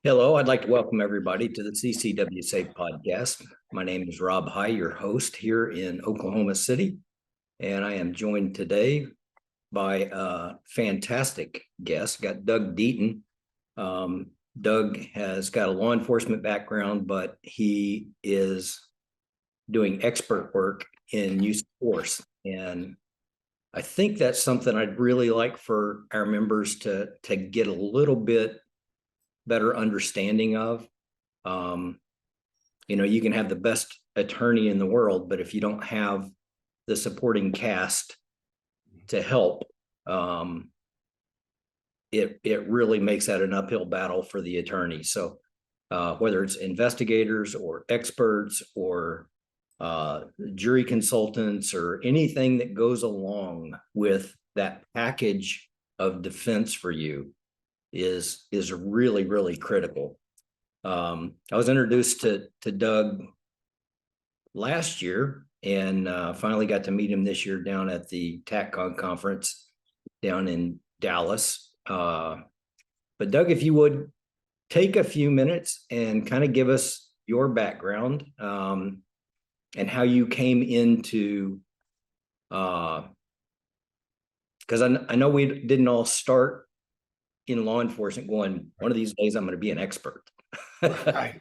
Hello, I'd like to welcome everybody to the CCW Safe podcast. My name is Rob High, your host here in Oklahoma City, and I am joined today by a fantastic guest. Got Doug Deaton. Doug has got a law enforcement background, but he is doing expert work in use of force. And I think that's something I'd really like for our members to get a little bit better understanding of. You can have the best attorney in the world, but if you don't have the supporting cast to help, it really makes that an uphill battle for the attorney. So whether it's investigators or experts or jury consultants or anything that goes along with that package of defense for you is really, really critical. I was introduced to Doug last year and finally got to meet him this year down at the TACCON conference down in Dallas. But Doug, if you would take a few minutes and kind of give us your background and how you came into, because I know we didn't all start in law enforcement going, one of these days I'm going to be an expert. Right.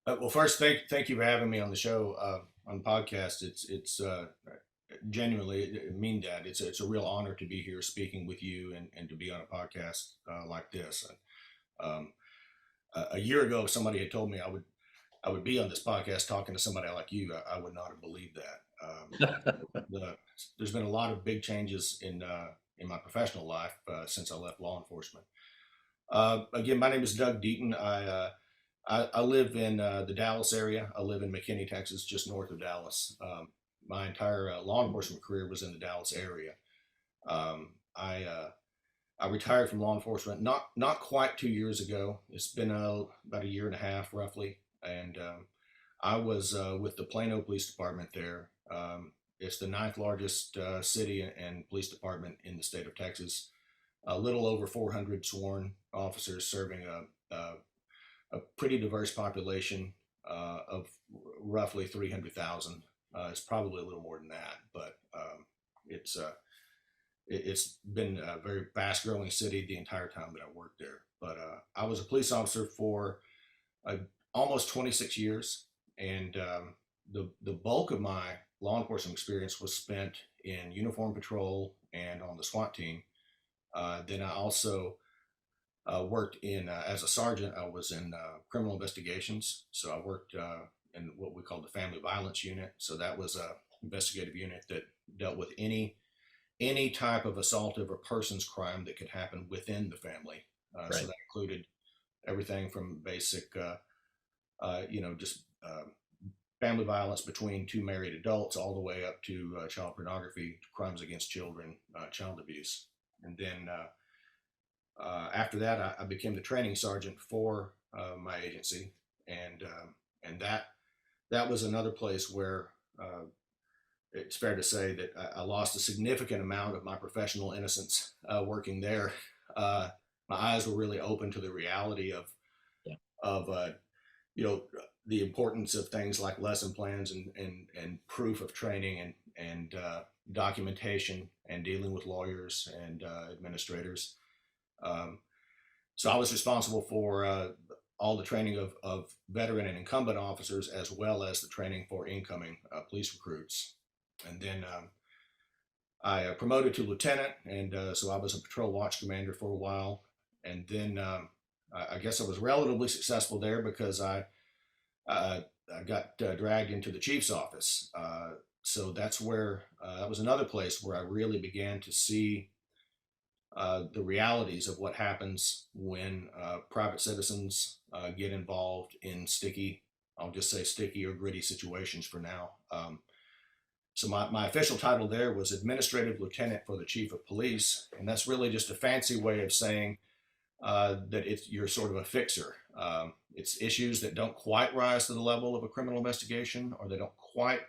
Well, first, thank you for having me on the show, on the podcast. It's genuinely mean that it's a real honor to be here speaking with you and to be on a podcast like this. A year ago, if somebody had told me I would be on this podcast talking to somebody like you, I would not have believed that. There's been a lot of big changes in my professional life since I left law enforcement. Again, my name is Doug Deaton. I live in the Dallas area. I live in McKinney, Texas, just north of Dallas. My entire law enforcement career was in the Dallas area. I retired from law enforcement not quite 2 years ago. It's been about a year and a half, roughly, and I was with the Plano Police Department there. It's the 9th largest city and police department in the state of Texas. A little over 400 sworn officers serving a pretty diverse population of roughly 300,000. It's probably a little more than that, but it's been a very fast-growing city the entire time that I worked there. But I was a police officer for almost 26 years, and the bulk of my law enforcement experience was spent in uniform patrol and on the SWAT team. Then I also worked in, as a sergeant, I was in criminal investigations. So I worked in what we call the family violence unit. So that was a investigative unit that dealt with any type of assaultive or persons crime that could happen within the family. Right. So that included everything from basic, just family violence between two married adults, all the way up to child pornography, crimes against children, child abuse. And then after that, I became the training sergeant for my agency, and that was another place where it's fair to say that I lost a significant amount of my professional innocence working there. My eyes were really open to the reality of the importance of things like lesson plans and proof of training and documentation and dealing with lawyers and administrators. So I was responsible for all the training of veteran and incumbent officers, as well as the training for incoming police recruits. And then I promoted to lieutenant, and so I was a patrol watch commander for a while. And then I guess I was relatively successful there because I got dragged into the chief's office. So that's where that was another place where I really began to see the realities of what happens when private citizens get involved in I'll just say sticky or gritty situations for now. So my official title there was administrative lieutenant for the chief of police, and that's really just a fancy way of saying that you're sort of a fixer. It's issues that don't quite rise to the level of a criminal investigation, or they don't quite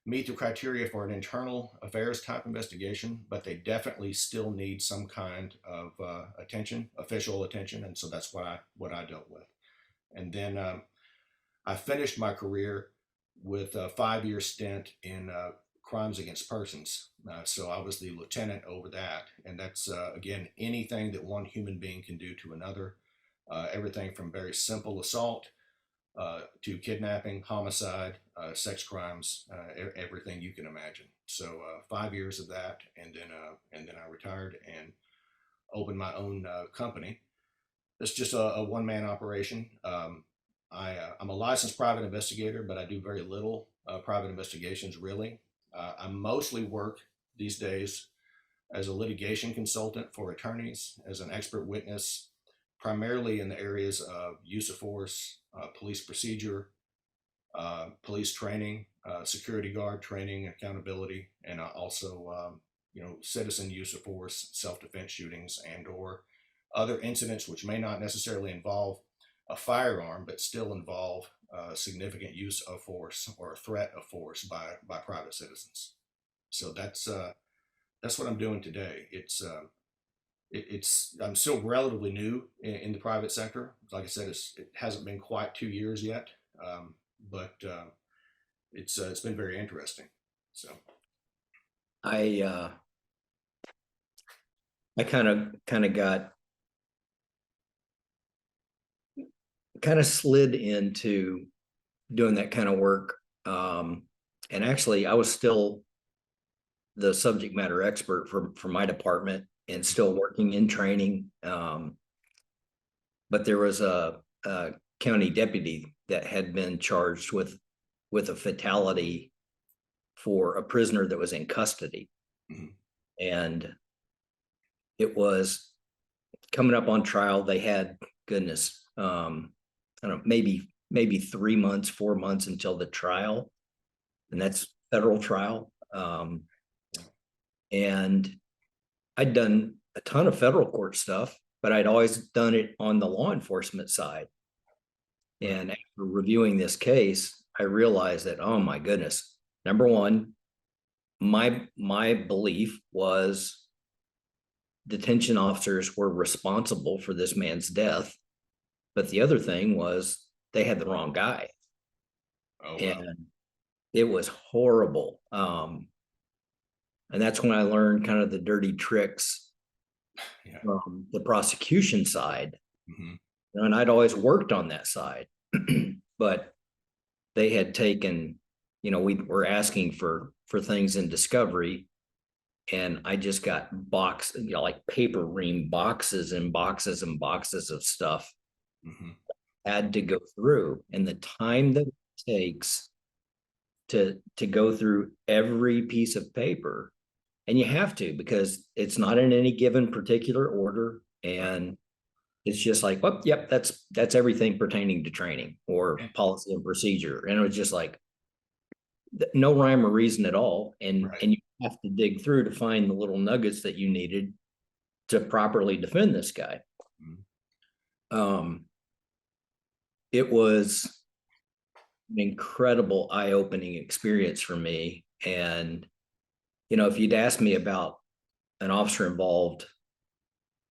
meet the criteria for an internal affairs type investigation, but they definitely still need some kind of attention, official attention, and so that's what I dealt with. And then I finished my career with a 5-year stint in crimes against persons. So I was the lieutenant over that, and that's again anything that one human being can do to another, everything from very simple assault to kidnapping, homicide, sex crimes, everything you can imagine. So 5 years of that, and then I retired and opened my own company. It's just a one-man operation. I'm a licensed private investigator, but I do very little private investigations really. I mostly work these days as a litigation consultant for attorneys, as an expert witness, primarily in the areas of use of force, police procedure, police training, security guard training, accountability, and also citizen use of force, self-defense shootings, and/or other incidents which may not necessarily involve a firearm, but still involve significant use of force or threat of force by private citizens. So that's what I'm doing today. It's I'm still relatively new in the private sector. Like I said, it hasn't been quite 2 years yet, but it's been very interesting. So I kind of got slid into doing that kind of work. And actually I was still the subject matter expert for my department and still working in training. But there was a county deputy that had been charged with a fatality for a prisoner that was in custody. Mhm. And it was coming up on trial. They had, goodness, I don't know, maybe 3 months, 4 months until the trial. And that's federal trial. And I'd done a ton of federal court stuff, but I'd always done it on the law enforcement side. And after reviewing this case, I realized that, oh my goodness, number one, my belief was detention officers were responsible for this man's death. But the other thing was they had the wrong guy. Oh, wow. And it was horrible. And that's when I learned kind of the dirty tricks Yeah. from the prosecution side. Mm-hmm. And I'd always worked on that side, but they had taken, we were asking for things in discovery, and I just got like paper ream boxes and boxes and boxes of stuff. Mm-hmm. Had to go through, and the time that it takes to go through every piece of paper, and you have to, because it's not in any given particular order, and it's just like, well, yep, that's everything pertaining to training or policy and procedure. And it was just like no rhyme or reason at all. And Right. you have to dig through to find the little nuggets that you needed to properly defend this guy. Mm-hmm. It was an incredible eye-opening experience for me. And if you'd asked me about an officer involved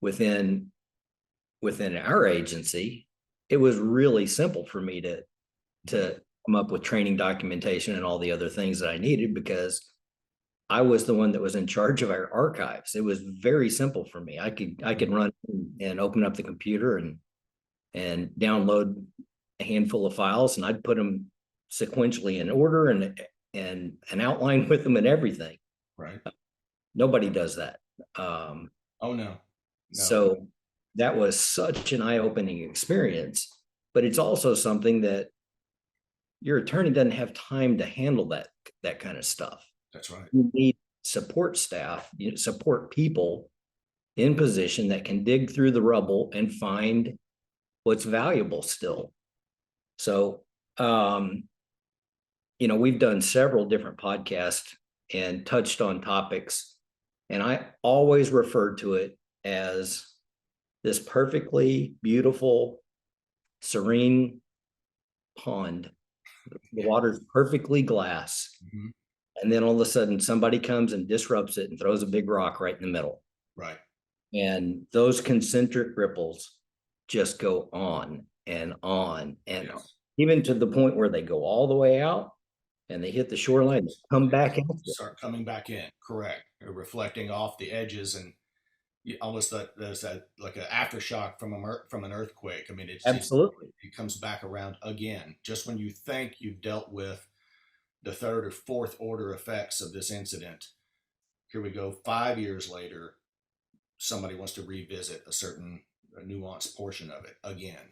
within our agency, it was really simple for me to come up with training documentation and all the other things that I needed, because I was the one that was in charge of our archives. It was very simple for me. I could run and open up the computer and download a handful of files, and I'd put them sequentially in order and an outline with them and everything. Right. Nobody does that. Oh, no. So that was such an eye-opening experience, but it's also something that your attorney doesn't have time to handle that kind of stuff. That's right. You need support staff, support people in position that can dig through the rubble and find what's valuable still. So, we've done several different podcasts and touched on topics, and I always refer to it as this perfectly beautiful, serene pond. The water's perfectly glass. Mm-hmm. And then all of a sudden somebody comes and disrupts it and throws a big rock right in the middle. Right. And those concentric ripples just go on and on and on, Yes. even to the point where they go all the way out and they hit the shoreline, they come back into it. Start coming back in. Correct. They're reflecting off the edges, and you almost that there's that like an aftershock from an earthquake. I mean, Absolutely. it comes back around again just when you think you've dealt with the third or fourth order effects of this incident. Here we go. 5 years later, somebody wants to revisit a nuanced portion of it again.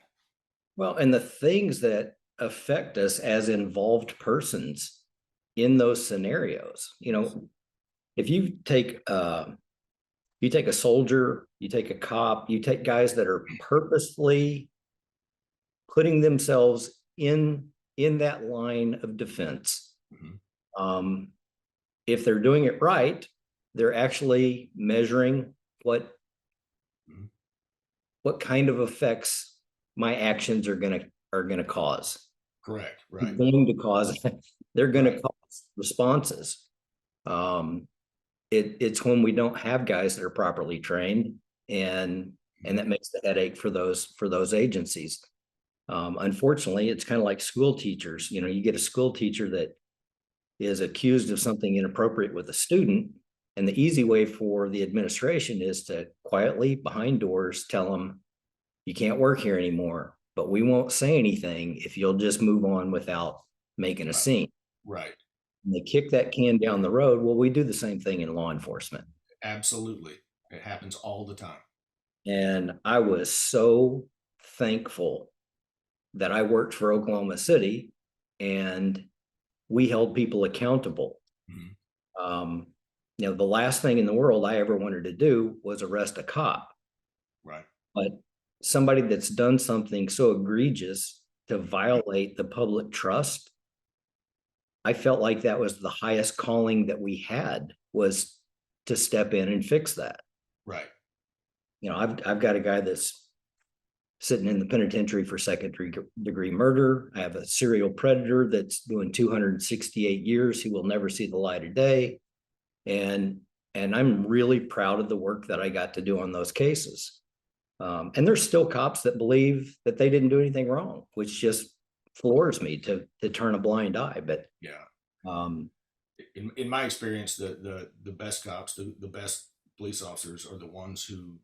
Well, and the things that affect us as involved persons in those scenarios, if you take a soldier, you take a cop, you take guys that are purposefully putting themselves in that line of defense. Mm-hmm. If they're doing it right, they're actually measuring what kind of effects my actions are gonna cause. Correct. Right. Going to cause they're gonna Right. cause responses. It's when we don't have guys that are properly trained, and that makes the headache for those agencies. Unfortunately, it's kind of like school teachers. You get a school teacher that is accused of something inappropriate with a student, and the easy way for the administration is to quietly behind doors tell them, you can't work here anymore, but we won't say anything if you'll just move on without making a Right. scene. Right. And they kick that can down the road. Well, we do the same thing in law enforcement. Absolutely. It happens all the time. And I was so thankful that I worked for Oklahoma City and we held people accountable. Mm-hmm. The last thing in the world I ever wanted to do was arrest a cop. Right. But somebody that's done something so egregious to violate the public trust, I felt like that was the highest calling that we had, was to step in and fix that. Right. I've got a guy that's sitting in the penitentiary for second-degree murder. I have a serial predator that's doing 268 years. He will never see the light of day. And I'm really proud of the work that I got to do on those cases. And there's still cops that believe that they didn't do anything wrong, which just floors me to turn a blind eye. But Yeah. um, In my experience, the best cops, the best police officers are the ones who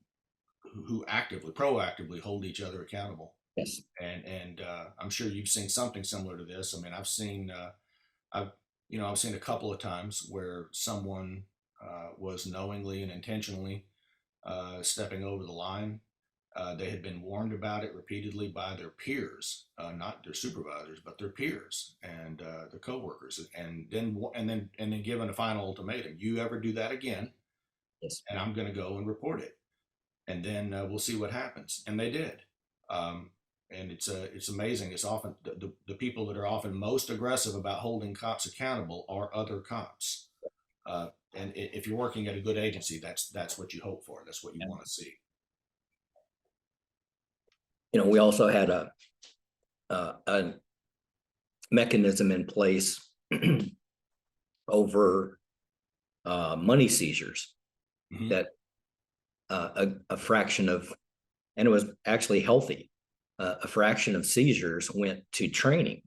proactively hold each other accountable. yes, And I'm sure you've seen something similar to this. I mean, I've seen a couple of times where someone was knowingly and intentionally stepping over the line. They had been warned about it repeatedly by their peers, not their supervisors, but their peers and their coworkers, and then given a final ultimatum: you ever do that again, yes. and I'm going to go and report it, and then we'll see what happens. And they did. And it's amazing. It's often the people that are often most aggressive about holding cops accountable are other cops. And if you're working at a good agency, that's what you hope for. That's what you want to see. We also had a mechanism in place over money seizures, Mm-hmm. that a fraction of, and it was actually healthy, a fraction of seizures went to training,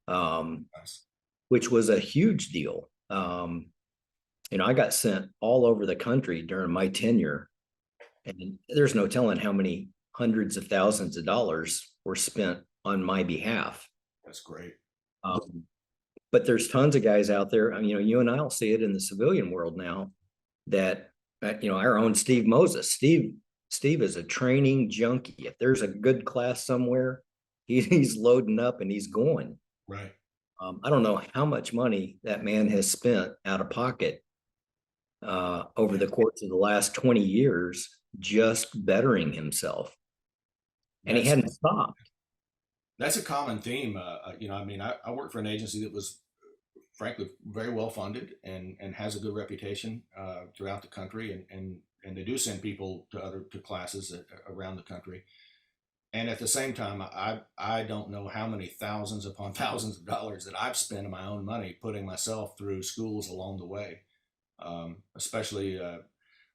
Nice. which was a huge deal. I got sent all over the country during my tenure, and there's no telling how many hundreds of thousands of dollars were spent on my behalf. That's great. But there's tons of guys out there. You and I'll see it in the civilian world now, that our own Steve Moses. Steve is a training junkie. If there's a good class somewhere, he's loading up and he's going. Right. I don't know how much money that man has spent out of pocket over the course of the last 20 years, just bettering himself. And he hadn't stopped. That's a common theme. I mean, I worked for an agency that was frankly very well funded and has a good reputation throughout the country, and they do send people to classes around the country. And at the same time, I don't know how many thousands upon thousands of dollars that I've spent of my own money putting myself through schools along the way, especially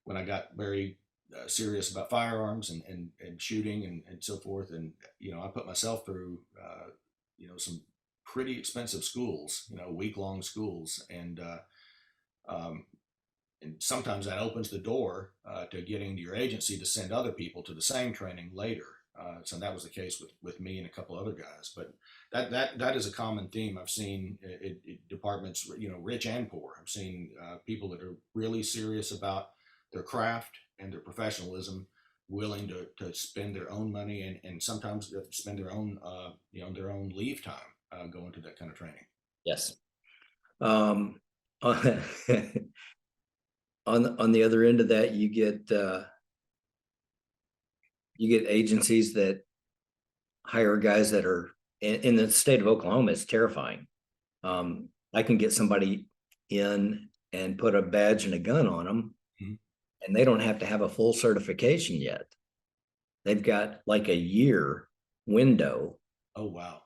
when I got very serious about firearms and shooting and so forth. And, I put myself through, some pretty expensive schools, week-long schools. Um, and sometimes that opens the door to getting your agency to send other people to the same training later. So that was the case with me and a couple other guys. But that is a common theme I've seen in departments, rich and poor. I've seen people that are really serious about their craft and their professionalism, willing to spend their own money and sometimes spend their own their own leave time going to that kind of training. Yes. Um, on the other end of that, you get agencies that hire guys that are in the state of Oklahoma. It's terrifying. I can get somebody in and put a badge and a gun on them, Mhm. and they don't have to have a full certification yet. They've got like a year window, Oh, wow.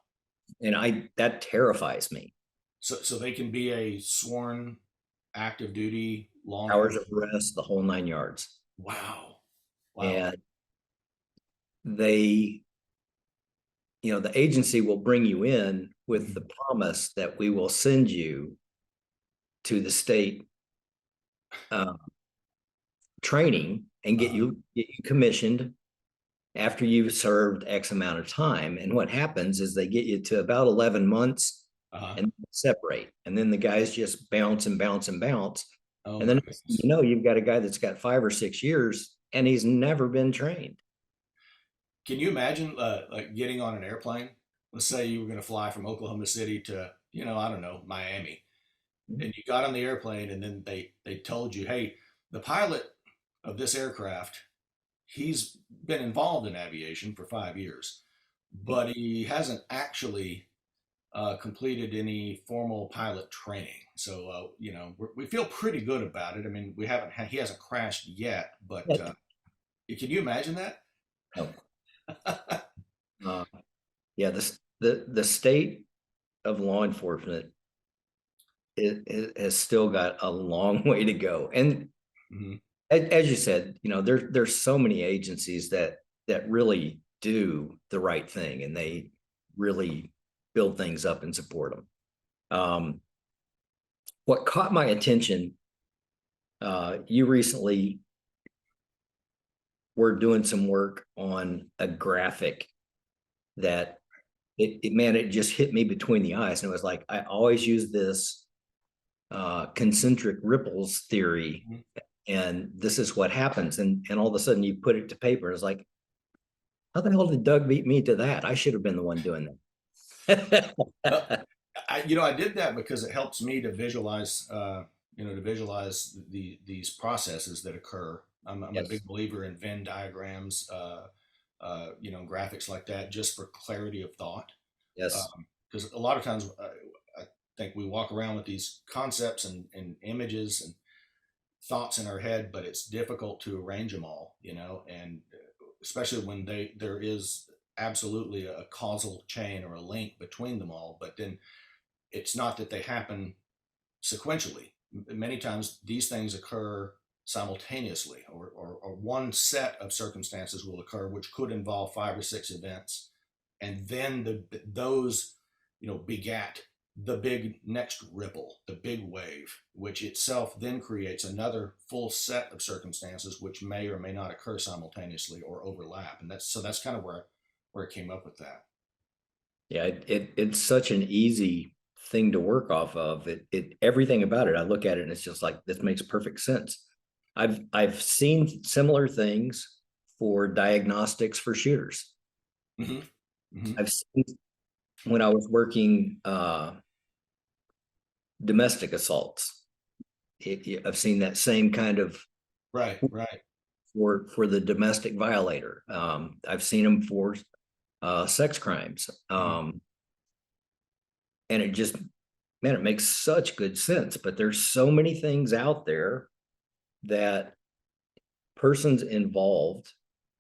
and that terrifies me. So they can be a sworn active duty law Hours of enforcement. arrest, the whole 9 yards. Wow. Wow. And they, the agency will bring you in with the promise that we will send you to the state training and get Uh-huh. you commissioned after you've served X amount of time. And what happens is they get you to about 11 months Uh-huh. and separate. And then the guys just bounce and bounce and bounce. Oh And my then, goodness. you've got a guy that's got 5 or 6 years and he's never been trained. Can you imagine like getting on an airplane? Let's say you were going to fly from Oklahoma City to, I don't know, Miami, and you got on the airplane, and then they told you, hey, the pilot of this aircraft, he's been involved in aviation for 5 years, but he hasn't actually completed any formal pilot training. So, we feel pretty good about it. I mean, he hasn't crashed yet, but can you imagine that? No. Uh, yeah, the state of law enforcement, it has still got a long way to go. And Mhm. as you said, there's so many agencies that really do the right thing, and they really build things up and support them. What caught my attention, you recently were doing some work on a graphic that it just hit me between the eyes, and it was like, I always use this concentric ripples theory, Mhm. and this is what happens. And all of a sudden you put it to paper. It's like, how the hell did Doug beat me to that? I should have been the one doing Uh, that. I did that because it helps me to visualize, these processes that occur. I'm a Yes. big believer in Venn diagrams, graphics like that, just for clarity of thought. Yes. Because a lot of times, I think we walk around with these concepts and images and thoughts in our head, but it's difficult to arrange them all, and especially when there is absolutely a causal chain or a link between them all, but then it's not that they happen sequentially. Many times these things occur simultaneously, or one set of circumstances will occur, which could involve 5 or 6 events, and then those begat the big next ripple, the big wave, which itself then creates another full set of circumstances which may or may not occur simultaneously or overlap. And that's kind of where it came up with that. Yeah. It's such an easy thing to work off of. Everything about it, I look at it and it's just like, this makes perfect sense. I've seen similar things for diagnostics for shooters. Hmm. Hmm. I've seen when I was working domestic assaults. I've seen that same kind of Right, right. for the domestic violator. I've seen them for sex crimes, Mhm. and it just, man, it makes such good sense. But there's so many things out there that persons involved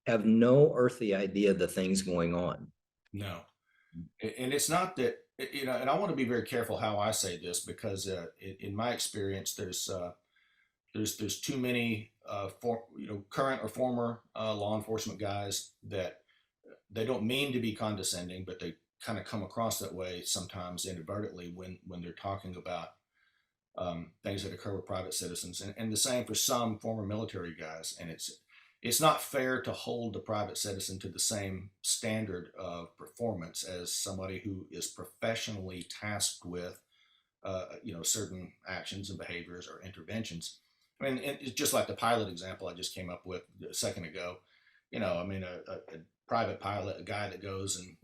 have no earthly idea the things going on. No. And it's not that, and I want to be very careful how I say this, because in my experience, there's too many current or former law enforcement guys that they don't mean to be condescending, but they kind of come across that way sometimes inadvertently when they're talking about things that occur with private citizens, and the same for some former military guys. And it's not fair to hold the private citizen to the same standard of performance as somebody who is professionally tasked with certain actions and behaviors or interventions. I mean, it's just like the pilot example I just came up with a second ago. I mean, a private pilot, a guy that goes and,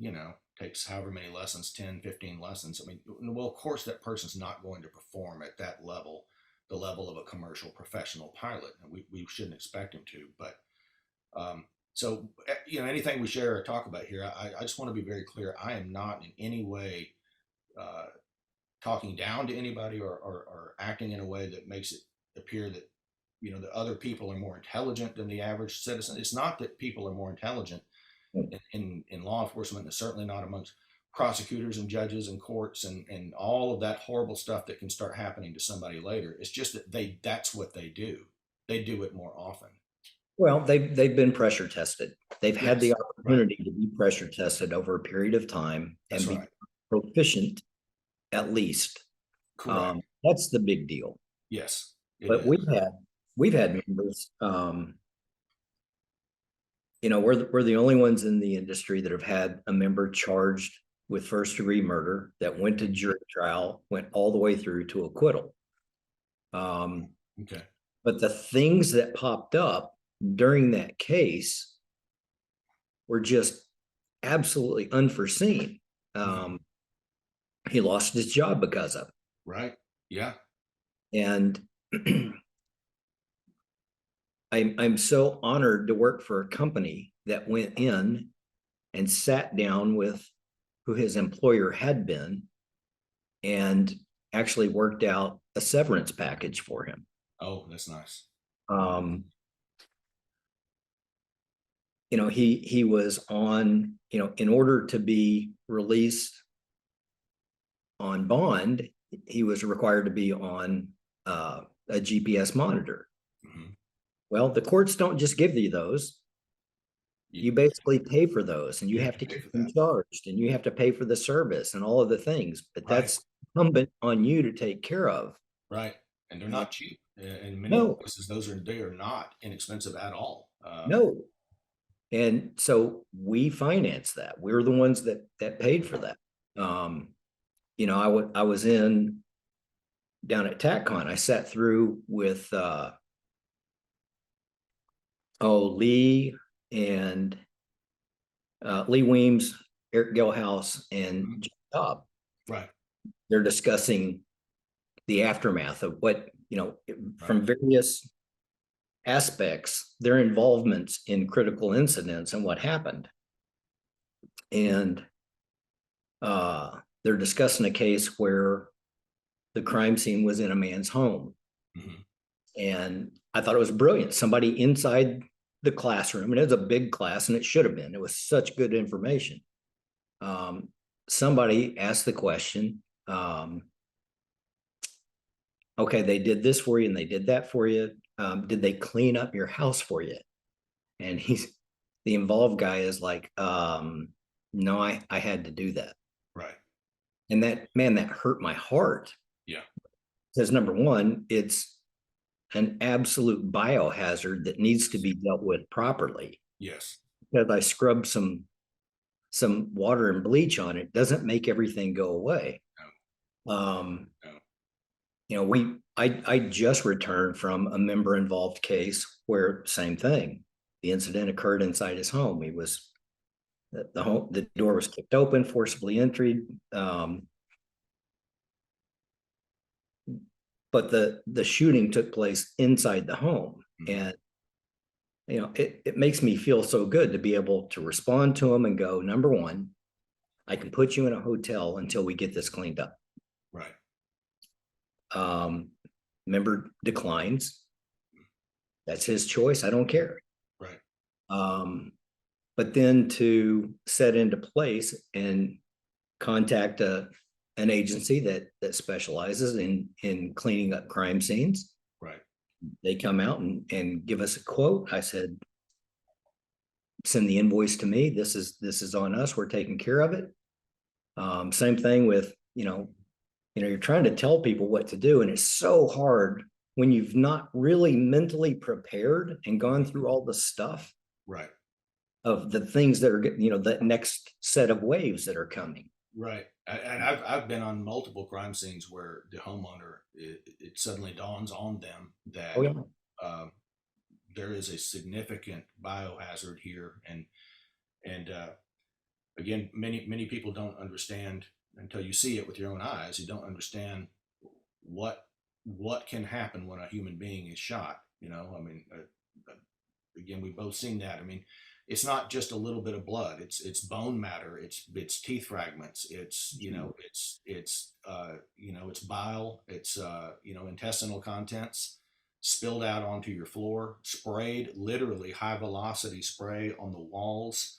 takes however many lessons, 10, 15 lessons. I mean, well, of course, that person's not going to perform at that level, the level of a commercial professional pilot. And we shouldn't expect him to. But so, anything we share or talk about here, I just want to be very clear. I am not in any way talking down to anybody or acting in a way that makes it appear that that other people are more intelligent than the average citizen. It's not that people are more intelligent in law enforcement, and certainly not amongst prosecutors and judges and courts and all of that horrible stuff that can start happening to somebody later. It's just that that's what they do. They do it more often. Well, they've been pressure tested. They've had the Yes, right. opportunity to be pressure tested over a period of time That's and be right. proficient at least. Correct. That's the big deal. Yes, it But is. we've had members, we're the only ones in the industry that have had a member charged with first degree murder that went to jury trial, went all the way through to acquittal. Okay. But the things that popped up during that case were just absolutely unforeseen. He lost his job because of it. Right. Yeah. And I'm so honored to work for a company that went in and sat down with who his employer had been and actually worked out a severance package for him. Oh, that's nice. He was on, in order to be released on bond, he was required to be on a GPS monitor. Mm-hmm. Well, the courts don't just give you those. You basically pay for those, and you have to keep them charged, and you have to pay for the service and all of the things. But that's incumbent on you to take care of. Right, and they're not cheap. In many places, they are not inexpensive at all. No, and so we finance that. We're the ones that paid for that. I was in down at TACCON. I sat through with Lee and Lee Weems, Eric Gilhouse, and Jeff Cobb. Right. They're discussing the aftermath of what, from various aspects, their involvements in critical incidents and what happened. And they're discussing a case where the crime scene was in a man's home. Mm-hmm. And I thought it was brilliant. Somebody inside the classroom, and it was a big class, and it should have been. It was such good information. Somebody asked the question, okay, they did this for you and they did that for you. Did they clean up your house for you? And the involved guy is like, no, I had to do that. Right. And that hurt my heart. Yeah. Because number one, it's an absolute biohazard that needs to be dealt with properly. Yes. Because I scrubbed some water and bleach on it doesn't make everything go away. No. I just returned from a member involved case where same thing. The incident occurred inside his home. The door was kicked open, forcibly entered. But the shooting took place inside the home. Mm-hmm. And it makes me feel so good to be able to respond to them and go, number one, I can put you in a hotel until we get this cleaned up. Right. Member declines. That's his choice. I don't care. Right. But then to set into place and contact an agency that specializes in cleaning up crime scenes. Right. They come out and give us a quote. I said, send the invoice to me. This is on us. We're taking care of it. Same thing with, you're trying to tell people what to do, and it's so hard when you've not really mentally prepared and gone through all the stuff Right. of the things that are, that next set of waves that are coming. Right. And I've been on multiple crime scenes where the homeowner, it suddenly dawns on them that Oh, yeah. there is a significant biohazard here. And again, many people don't understand until you see it with your own eyes. You don't understand what can happen when a human being is shot. I mean, again, we've both seen that. I mean, it's not just a little bit of blood. It's bone matter. It's teeth fragments. It's it's bile. It's intestinal contents spilled out onto your floor, sprayed, literally high velocity spray on the walls.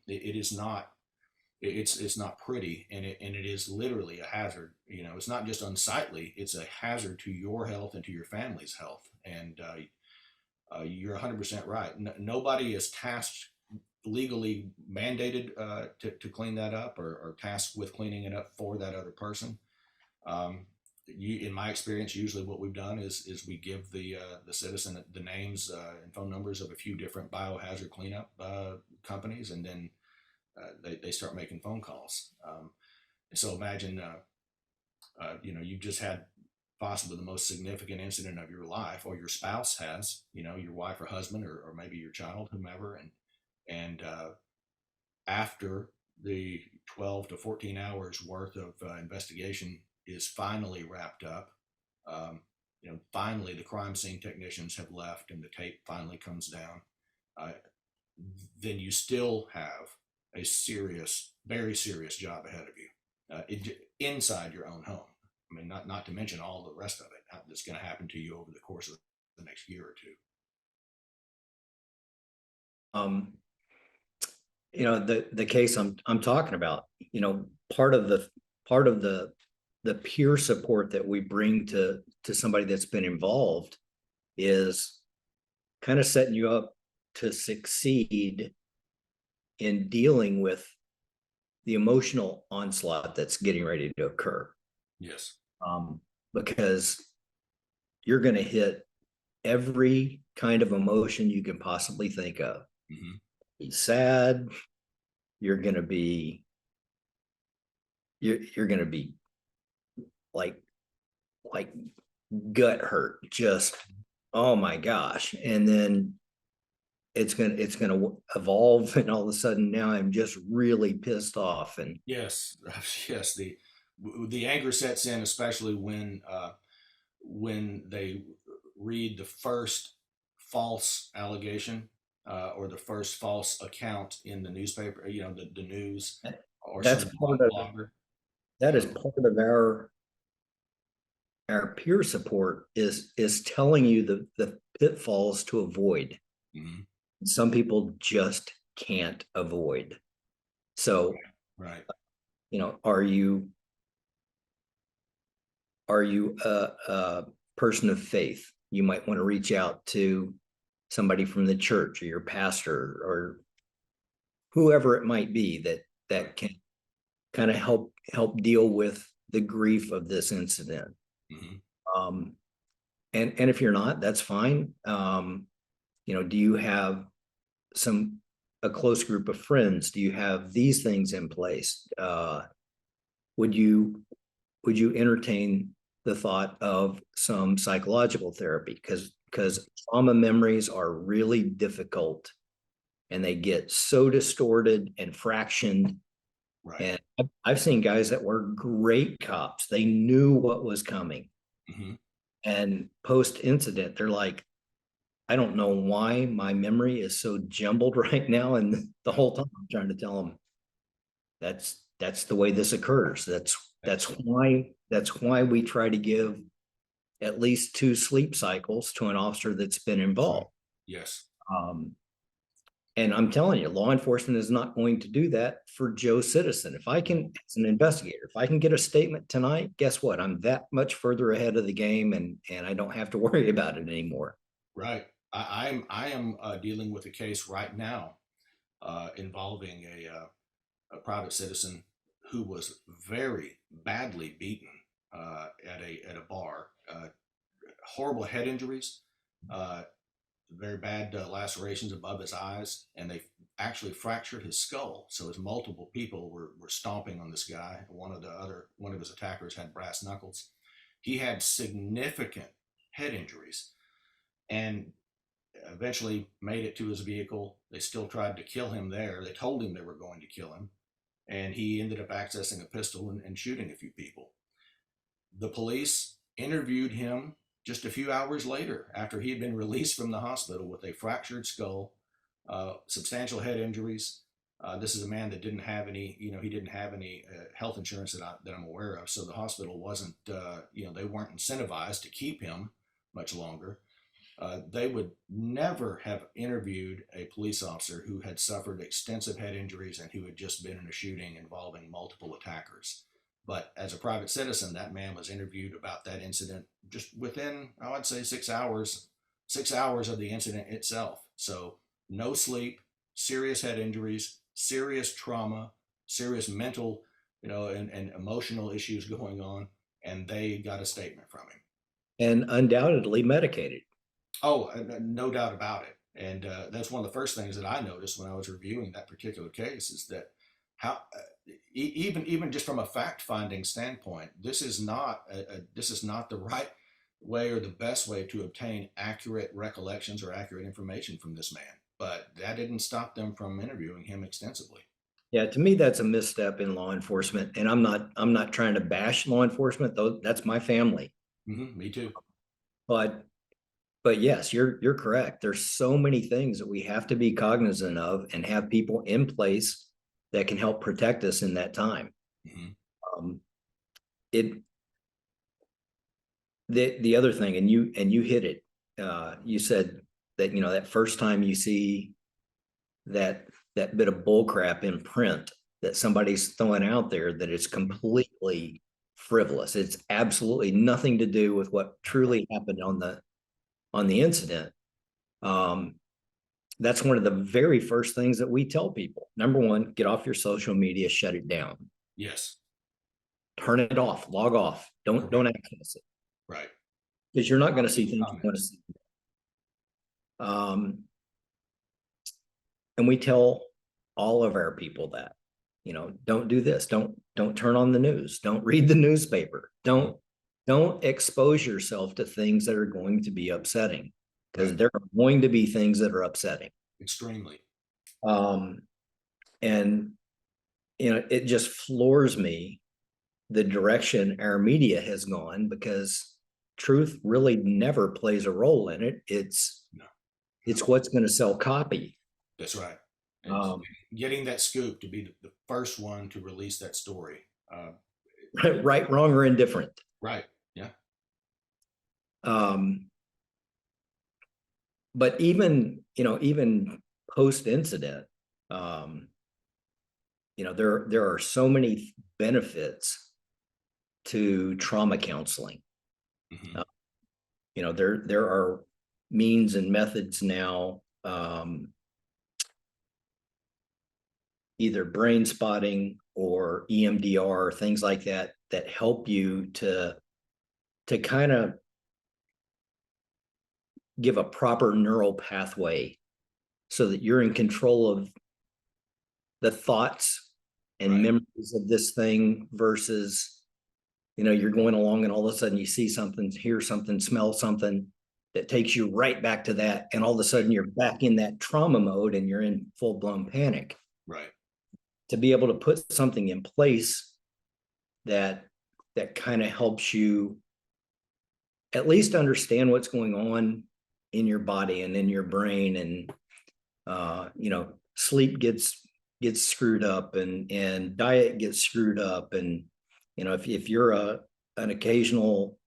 It is not. It's not pretty, and it is literally a hazard. It's not just unsightly. It's a hazard to your health and to your family's health. And you're 100% right. Nobody is tasked, legally mandated to clean that up, or tasked with cleaning it up for that other person. In my experience, usually what we've done is we give the citizen the names and phone numbers of a few different biohazard cleanup companies, and then they start making phone calls. So imagine, you've just had possibly the most significant incident of your life, or your spouse has, your wife or husband, or maybe your child, whomever, and after the 12 to 14 hours worth of investigation is finally wrapped up, finally the crime scene technicians have left and the tape finally comes down, then you still have a serious, very serious job ahead of you, inside your own home. I mean, not to mention all the rest of it that's going to happen to you over the course of the next year or two. The case I'm talking about, part of the peer support that we bring to somebody that's been involved is kind of setting you up to succeed in dealing with the emotional onslaught that's getting ready to occur. Yes. Because you're going to hit every kind of emotion you can possibly think of. Mm-hmm. Be sad. You're going to be like gut hurt, just, oh my gosh. And then it's going to evolve, and all of a sudden now I'm just really pissed off. And yes, yes, the anger sets in, especially when they read the first false allegation, or the first false account in the newspaper, the news, or that's some part of blogger. that is part of our peer support is telling you the pitfalls to avoid. Mm-hmm. Some people just can't avoid. So, right. Are you a person of faith? You might want to reach out to somebody from the church, or your pastor, or whoever it might be that can kind of help deal with the grief of this incident. Mm-hmm. And if you're not, that's fine. Do you have a close group of friends? Do you have these things in place? Would you entertain the thought of some psychological therapy? Because trauma memories are really difficult, and they get so distorted and fractioned. Right. And I've seen guys that were great cops. They knew what was coming. Mm-hmm. And post incident, they're like, I don't know why my memory is so jumbled right now. And the whole time I'm trying to tell them that's the way this occurs. That's why we try to give at least 2 sleep cycles to an officer that's been involved. Yes. And I'm telling you, law enforcement is not going to do that for Joe Citizen. If I can, as an investigator, if I can get a statement tonight, guess what? I'm that much further ahead of the game, and I don't have to worry about it anymore. Right. I am dealing with a case right now involving a private citizen who was very badly beaten at a bar. Horrible head injuries, uh, very bad lacerations above his eyes, and they actually fractured his skull. So as multiple people were stomping on this guy, one of his attackers had brass knuckles. He had significant head injuries, and eventually made it to his vehicle. They still tried to kill him there. They told him they were going to kill him, and he ended up accessing a pistol and shooting a few people. The police interviewed him just a few hours later after he had been released from the hospital with a fractured skull, substantial head injuries. This is a man that didn't have any, he didn't have any health insurance that I'm aware of. So the hospital wasn't, they weren't incentivized to keep him much longer. They would never have interviewed a police officer who had suffered extensive head injuries and who had just been in a shooting involving multiple attackers. But as a private citizen, that man was interviewed about that incident just within, I would say, 6 hours of the incident itself. So no sleep, serious head injuries, serious trauma, serious mental, and emotional issues going on. And they got a statement from him. And undoubtedly medicated. Oh, no doubt about it. And that's one of the first things that I noticed when I was reviewing that particular case is that how even just from a fact finding standpoint, this is not the right way or the best way to obtain accurate recollections or accurate information from this man. But that didn't stop them from interviewing him extensively. Yeah, to me, that's a misstep in law enforcement. And I'm not trying to bash law enforcement, though. That's my family. Me too. But yes, you're correct. There's so many things that we have to be cognizant of and have people in place that can help protect us in that time. hmm Um, it the other thing, and you hit it. You said that that first time you see that bit of bull crap in print that somebody's throwing out there, that it's completely frivolous. It's absolutely nothing to do with what truly happened on the incident. That's one of the very first things that we tell people. Number one, get off your social media, shut it down, Yes. turn it off, log off, don't access it, Right. because you're not going to see things you want to see. And we tell all of our people that, don't do this, don't turn on the news, don't read the newspaper, don't expose yourself to things that are going to be upsetting, because there are going to be things that are upsetting. Extremely. And it just floors me the direction our media has gone, because truth really never plays a role in it. It's what's going to sell copy. That's right. Getting that scoop to be the first one to release that story. Right, wrong, or indifferent. Right. Yeah. But even post incident, there are so many benefits to trauma counseling. There are means and methods now, either brain spotting or EMDR, things like that help you to kind of give a proper neural pathway so that you're in control of the thoughts and memories of this thing, versus, you're going along and all of a sudden you see something, hear something, smell something that takes you right back to that. And all of a sudden you're back in that trauma mode and you're in full blown panic. Right. To be able to put something in place that kind of helps you at least understand what's going on in your body and in your brain. And sleep gets screwed up, and diet gets screwed up. And if you're an occasional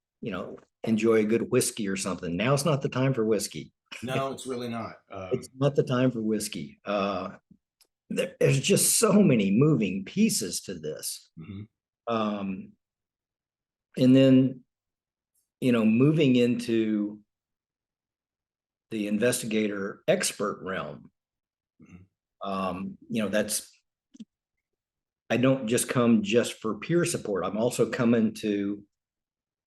enjoy a good whiskey or something, now's not the time for whiskey. No, it's really not. It's not the time for whiskey. There's just so many moving pieces to this. Mhm. Um, and then, moving into the investigator expert realm, Mhm. that's, I don't just come just for peer support. I'm also coming to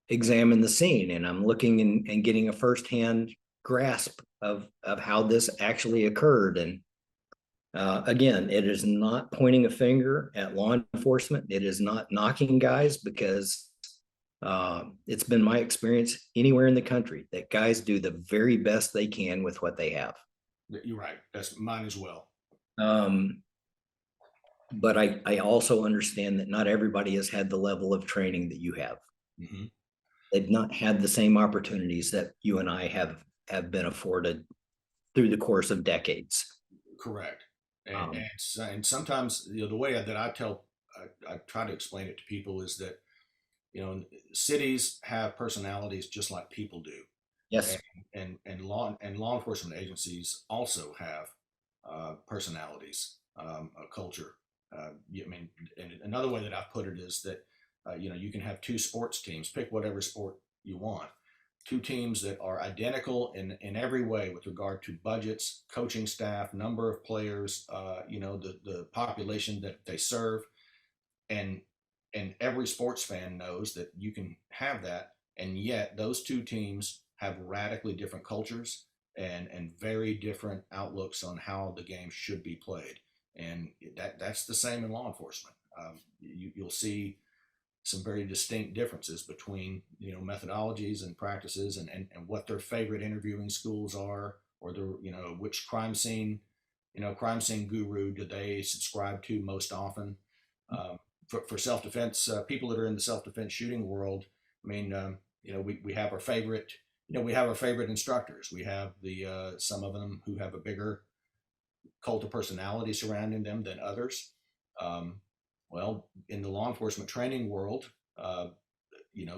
examine the scene, and I'm looking and getting a firsthand grasp of how this actually occurred. And again, it is not pointing a finger at law enforcement. It is not knocking guys, because it's been my experience anywhere in the country that guys do the very best they can with what they have. You're right. That's mine as well. Um, but I also understand that not everybody has had the level of training that you have. Mhm. They've not had the same opportunities that you and I have been afforded through the course of decades. Correct. And Um, and sometimes, the way that I try to explain it to people is that, cities have personalities just like people do, and yes. law enforcement agencies also have personalities, a culture. I mean, and another way that I've put it is that, you can have two sports teams. Pick whatever sport you want. Two teams that are identical in every way with regard to budgets, coaching staff, number of players, the population that they serve, and every sports fan knows that you can have that, and yet those two teams have radically different cultures and very different outlooks on how the game should be played, and that's the same in law enforcement. You'll see some very distinct differences between, methodologies and practices, and what their favorite interviewing schools are, or their, which crime scene guru do they subscribe to most often. um, for self-defense, people that are in the self-defense shooting world, I mean, we have our favorite, we have our favorite instructors. We have the some of them who have a bigger cult of personality surrounding them than others. um, well, in the law enforcement training world, uh,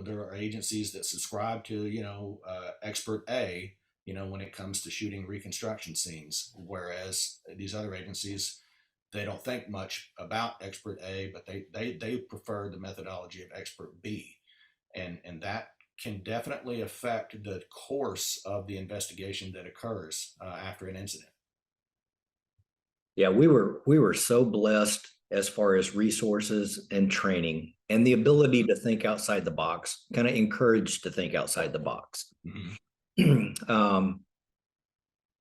there are agencies that subscribe to, expert A, when it comes to shooting reconstruction scenes, whereas these other agencies, they don't think much about expert A, but they prefer the methodology of expert B, and that can definitely affect the course of the investigation that occurs after an incident. Yeah, we were so blessed as far as resources and training and the ability to think outside the box, kind of encouraged to think outside the box. Mm-hmm. um,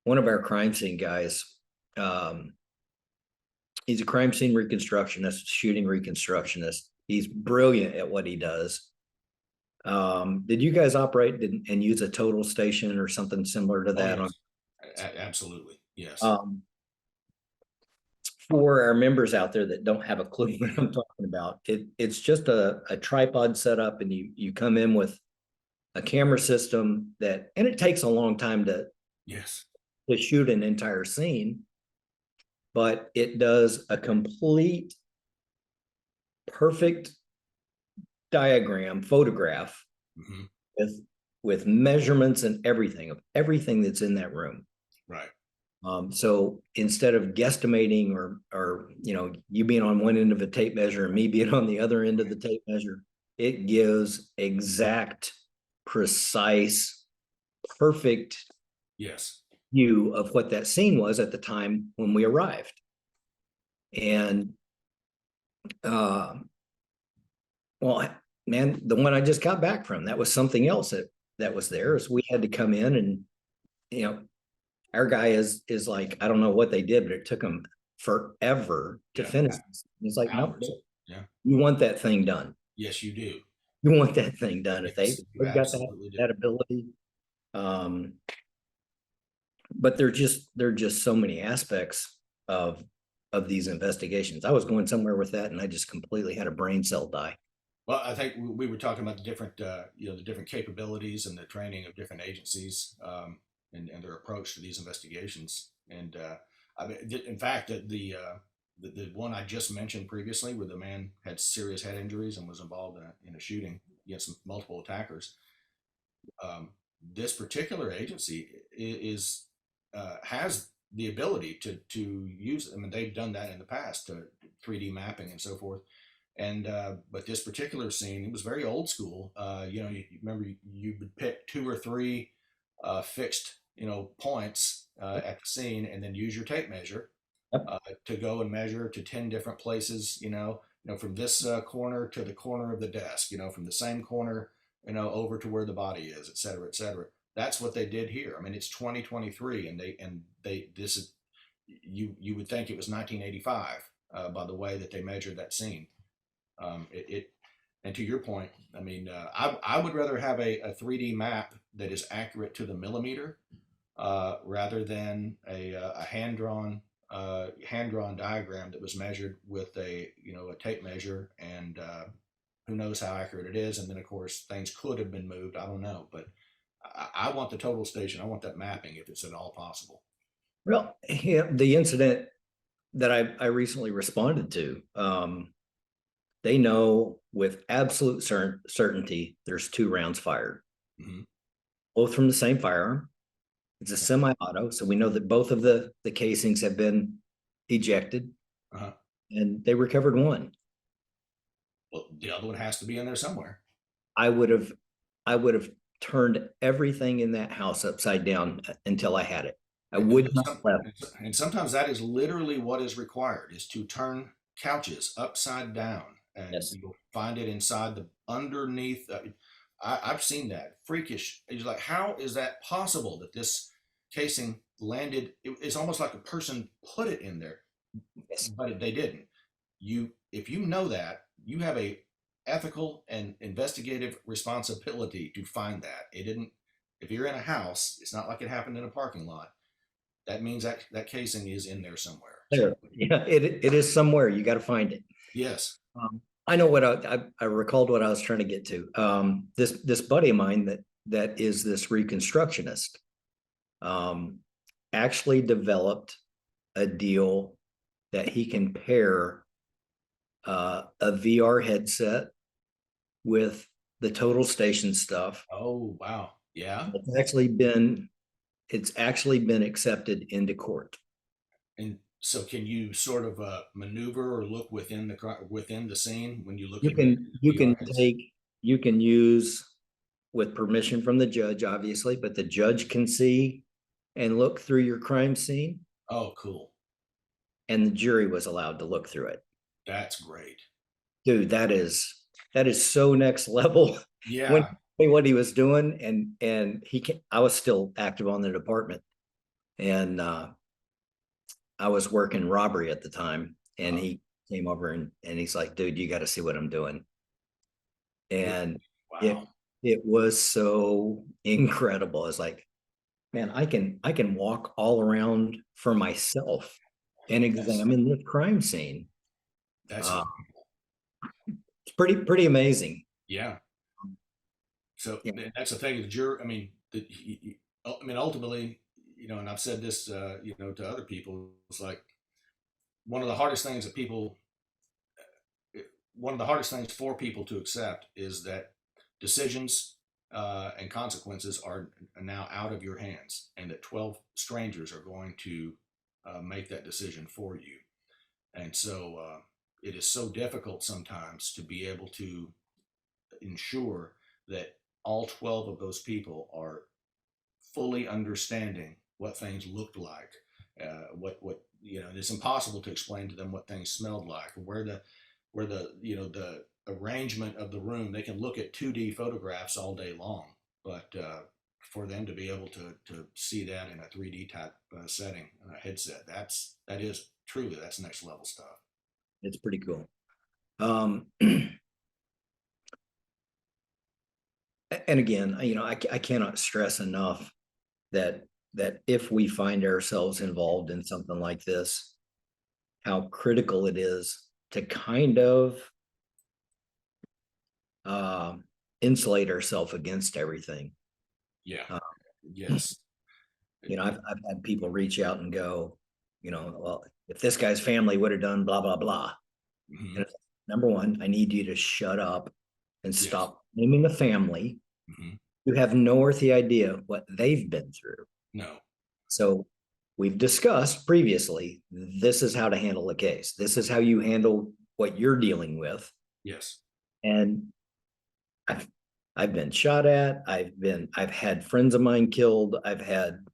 One of our crime scene guys, um, he's a crime scene reconstructionist, shooting reconstructionist. He's brilliant at what he does. Did you guys operate and use a total station or something similar to Oh that on? yes, absolutely, yes. Um, for our members out there that don't have a clue what I'm talking about, it's just a tripod setup, and you come in with a camera system and it takes a long time Yes. to shoot an entire scene, but it does a complete perfect diagram photograph Mm-hmm. with measurements and everything of everything that's in that room. Right. So instead of guesstimating, or you being on one end of a tape measure and me being on the other end of the tape measure, it gives exact, precise, perfect Yes. view of what that scene was at the time when we arrived. And uh, well, man, the one I just got back from, that was something else that was there. Is we had to come in, and you know our guy is like, I don't know what they did, but it took them forever to Yeah. finish. It's like, nope, Hours. Yeah. you want that thing done. Yes, you do. You want that thing done. If Yes, you they've got absolutely do. that ability. Um, but there are just so many aspects of these investigations. I was going somewhere with that, and I just completely had a brain cell die. Well, I think we were talking about the different, the different capabilities and the training of different agencies, and their approach to these investigations. And I mean, in fact, the one I just mentioned previously, where the man had serious head injuries and was involved in a shooting against multiple attackers. this particular agency is has the ability to use. I mean, they've done that in the past to 3D mapping and so forth. And but this particular scene, it was very old school. You remember you would pick two or three fixed points at the scene, and then use your tape measure Yep. to go and measure to 10 different places. From this corner to the corner of the desk. From the same corner, over to where the body is, et cetera, et cetera. That's what they did here. I mean, it's 2023, and they this is you would think it was 1985 by the way that they measured that scene. And to your point, I mean, I would rather have a 3D map that is accurate to the millimeter rather than a hand-drawn diagram that was measured with a tape measure, and who knows how accurate it is. And then of course things could have been moved. I don't know, but I want the total station. I want that mapping if it's at all possible. Well, yeah, the incident that I recently responded to, they know with absolute certainty there's 2 rounds fired, Mm-hmm. both from the same firearm. It's a semi-auto, so we know that both of the casings have been ejected, Uh-huh. and they recovered one. Well, the other one has to be in there somewhere. I would have turned everything in that house upside down until I had it. I would not left. And sometimes that is literally what is required, is to turn couches upside down, and Yes. you'll find it inside the underneath. I've seen that freakish. It's like, how is that possible that this casing landed? It's almost like a person put it in there, Yes. but they didn't. If you know that, you have a ethical and investigative responsibility to find that. It didn't. If you're in a house, it's not like it happened in a parking lot. That means that casing is in there somewhere. There. Yeah, it is somewhere. You got to find it. Yes. I know what I recalled what I was trying to get to. This buddy of mine that is this reconstructionist, actually developed a deal that he can pair a VR headset with the total station stuff. Oh, wow. Yeah. It's actually been accepted into court. And so can you sort of maneuver or look within the scene when you look You at can VR headset? you can use, with permission from the judge, obviously, but the judge can see and look through your crime scene, Oh, cool. and the jury was allowed to look through it. That's great. Dude, that is so next level. When Yeah. what he was doing, and I was still active on the department, and I was working robbery at the time, and he came over and he's like, dude, you got to see what I'm doing. And Wow. it was so incredible. It's like, man, I can walk all around for myself and examine the crime scene. That's It's pretty amazing. yeah. So Yeah. that's the thing. The jury. I mean, ultimately, and I've said this, to other people. It's like one of the hardest things that people, one of the hardest things for people to accept is that decisions and consequences are now out of your hands, and that 12 strangers are going to make that decision for you. And so it is so difficult sometimes to be able to ensure that all 12 of those people are fully understanding what things looked like, what it's impossible to explain to them what things smelled like, where the arrangement of the room. They can look at 2D photographs all day long, but for them to be able to see that in a 3D type setting, headset, that is truly, that's next level stuff. It's pretty cool. And again, I cannot stress enough that if we find ourselves involved in something like this, how critical it is to kind of insulate ourselves against everything. Yeah. Yes. I've had people reach out and go, well, if this guy's family would have done blah, blah, blah. Mm-hmm. Number one, I need you to shut up and Yes. stop naming the family. Mm-hmm. You have no earthly idea what they've been through. No. So we've discussed previously, this is how to handle a case. This is how you handle what you're dealing with. Yes. And I've I've been shot at. I've had friends of mine killed. I've had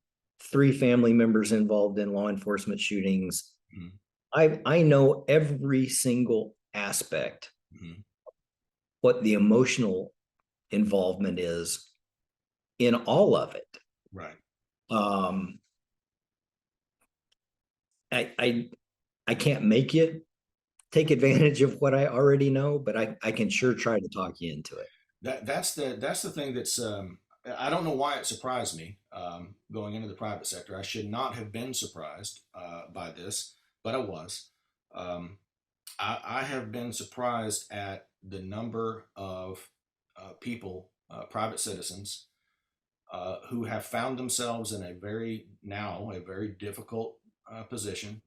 3 family members involved in law enforcement shootings. Mhm. I know every single aspect, Mhm. what the emotional involvement is in all of it. Right. Um, I I can't make you take advantage of what I already know, but I can sure try to talk you into it. That's the thing that's I don't know why it surprised me going into the private sector. I should not have been surprised by this, but I was. Um, I have been surprised at the number of people, private citizens, who have found themselves in a very difficult position.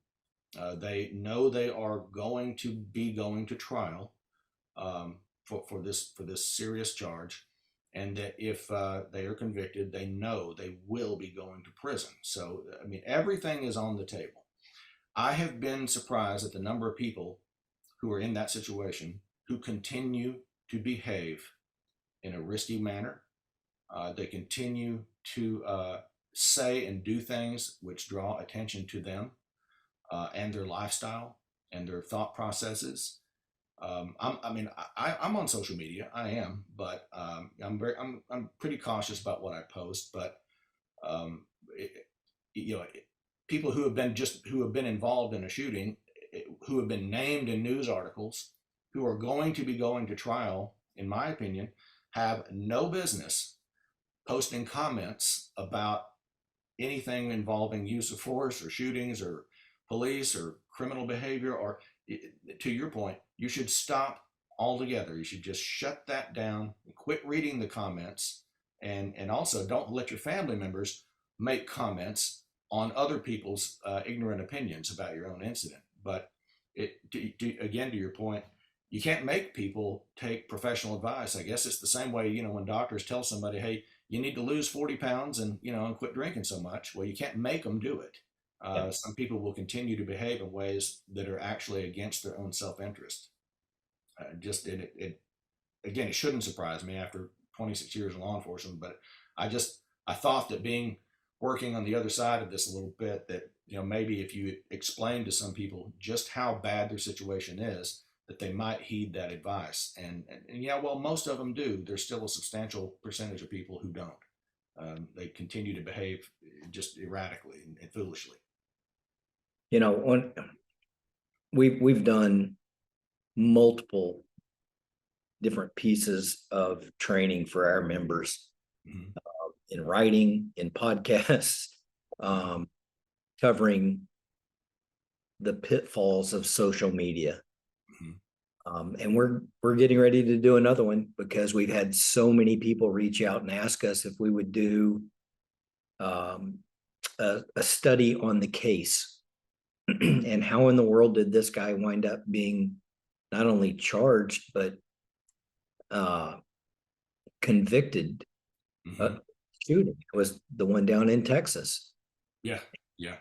They know they are going to be going to trial for this serious charge, and that if they are convicted, they know they will be going to prison. So I mean, everything is on the table. I have been surprised at the number of people who are in that situation who continue to behave in a risky manner. They continue to say and do things which draw attention to them and their lifestyle and their thought processes. I mean, I'm on social media. I am, but I'm pretty cautious about what I post. But um, it, you know, people who have been involved in a shooting, who have been named in news articles, who are going to be going to trial, in my opinion, have no business posting comments about anything involving use of force or shootings or police or criminal behavior. Or to your point, you should stop altogether. You should just shut that down and quit reading the comments, and also don't let your family members make comments on other people's ignorant opinions about your own incident. But again, to your point, you can't make people take professional advice. I guess it's the same way, when doctors tell somebody, hey, you need to lose 40 pounds and quit drinking so much. Well, you can't make them do it. Yeah. Some people will continue to behave in ways that are actually against their own self-interest. Just it again, it shouldn't surprise me after 26 years in law enforcement, but I thought that being working on the other side of this a little bit, that maybe if you explain to some people just how bad their situation is, that they might heed that advice. And yeah, well, most of them do. There's still a substantial percentage of people who don't. They continue to behave just erratically and foolishly. When we've done multiple different pieces of training for our members Mhm. in writing, in podcasts, um, covering the pitfalls of social media. Mhm. And we're getting ready to do another one because we've had so many people reach out and ask us if we would do um, a study on the case and how in the world did this guy wind up being not only charged but uh, convicted Mhm. of shooting. It was the one down in Texas. Yeah. Yeah.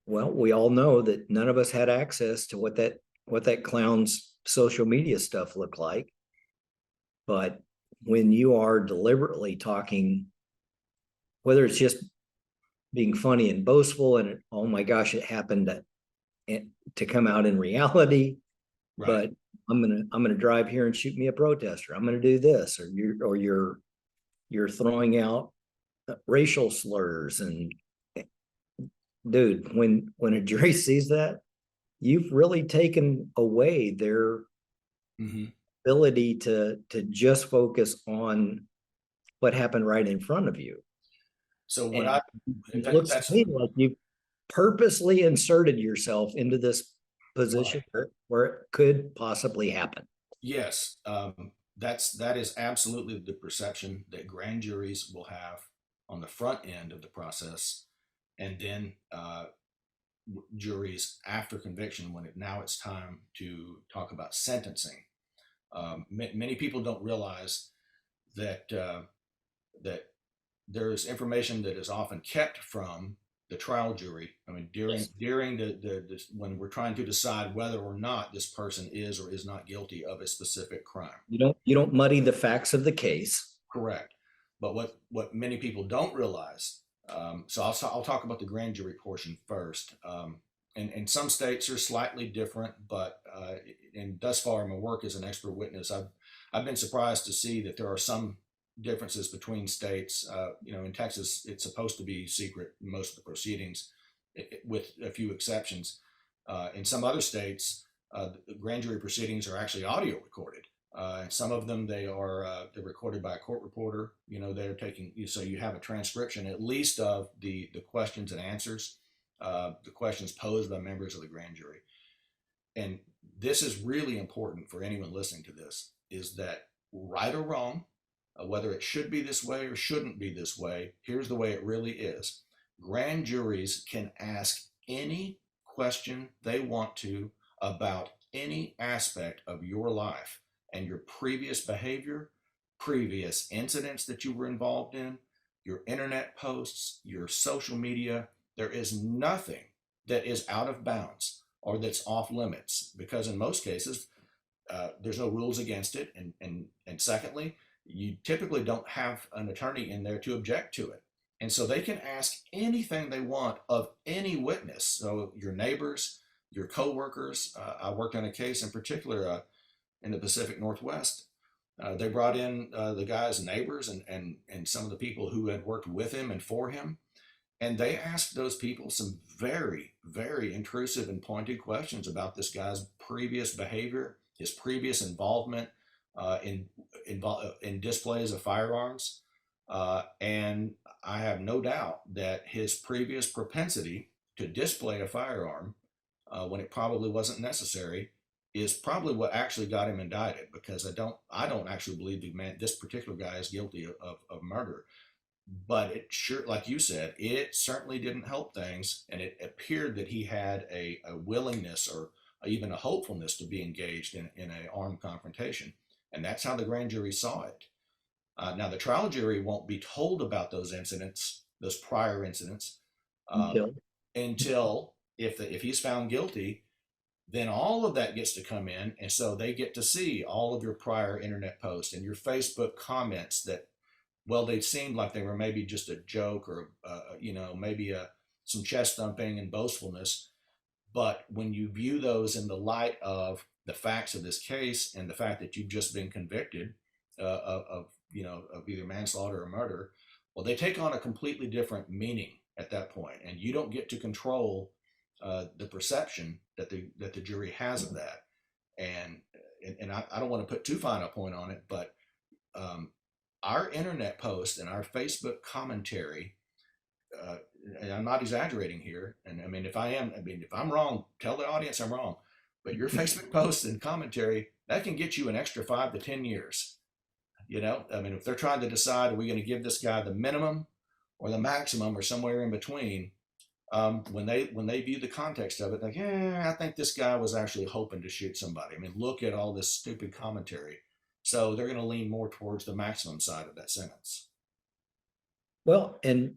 Well, we all know that none of us had access to what that clown's social media stuff looked like. But when you are deliberately talking, whether it's just being funny and boastful and oh my gosh, it happened to come out in reality, Right. but I'm gonna drive here and shoot me a protester. I'm gonna do this, or you're throwing out racial slurs. And dude, when a jury sees that, you've really taken away their Mhm. ability to just focus on what happened right in front of you. So what And I it that looks to that's me like you've purposely inserted yourself into this right. position where it could possibly happen. Yes, that is absolutely the perception that grand juries will have on the front end of the process, and then juries after conviction when now it's time to talk about sentencing. Many people don't realize that. that there is information that is often kept from the trial jury. I mean, Yes. during the when we're trying to decide whether or not this person is or is not guilty of a specific crime. You don't muddy the facts of the case. Correct. But what many people don't realize, so I'll talk about the grand jury portion first. And some states are slightly different, but and thus far in my work as an expert witness, I've been surprised to see that there are some differences between states. In Texas, it's supposed to be secret in most of the proceedings, with a few exceptions. In some other states, the grand jury proceedings are actually audio recorded. Some of them they're recorded by a court reporter. They're taking, so you have a transcription at least of the questions and answers, the questions posed by members of the grand jury. And this is really important for anyone listening to this, is that right or wrong, whether it should be this way or shouldn't be this way, here's the way it really is. Grand juries can ask any question they want to about any aspect of your life and your previous behavior, previous incidents that you were involved in, your internet posts, your social media. There is nothing that is out of bounds or that's off limits, because in most cases, there's no rules against it. And secondly, you typically don't have an attorney in there to object to it. And so they can ask anything they want of any witness. So your neighbors, your coworkers. I worked on a case in particular in the Pacific Northwest. They brought in the guy's neighbors and some of the people who had worked with him and for him. And they asked those people some very, very intrusive and pointed questions about this guy's previous behavior, his previous involvement in displays of firearms. And I have no doubt that his previous propensity to display a firearm when it probably wasn't necessary is probably what actually got him indicted, because I don't actually believe this particular guy is guilty of murder. But it sure, like you said, it certainly didn't help things, and it appeared that he had a willingness or even a hopefulness to be engaged in an armed confrontation. And that's how the grand jury saw it. Now, the trial jury won't be told about those incidents, those prior incidents, until if he's found guilty, then all of that gets to come in. And so they get to see all of your prior internet posts and your Facebook comments that, well, they seemed like they were maybe just a joke or, maybe some chest thumping and boastfulness. But when you view those in the light of the facts of this case and the fact that you've just been convicted of either manslaughter or murder, well, they take on a completely different meaning at that point, and you don't get to control the perception that the jury has of that. And I don't want to put too fine a point on it, but our internet posts and our Facebook commentary, and I'm not exaggerating here, and I mean, if I'm wrong, tell the audience I'm wrong, but your Facebook posts and commentary, that can get you an extra 5 to 10 years. If they're trying to decide, are we going to give this guy the minimum or the maximum or somewhere in between, when they view the context of it, like, I think this guy was actually hoping to shoot somebody. I mean, look at all this stupid commentary. So they're going to lean more towards the maximum side of that sentence. Well, and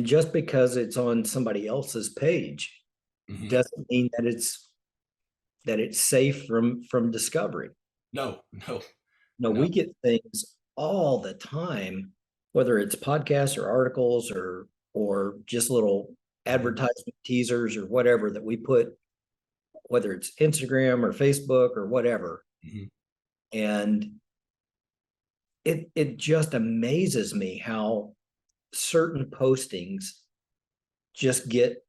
just because it's on somebody else's page doesn't mean that it's safe from discovery. No. We get things all the time, whether it's podcasts or articles or just little advertisement teasers or whatever that we put, whether it's Instagram or Facebook or whatever. And it just amazes me how certain postings just get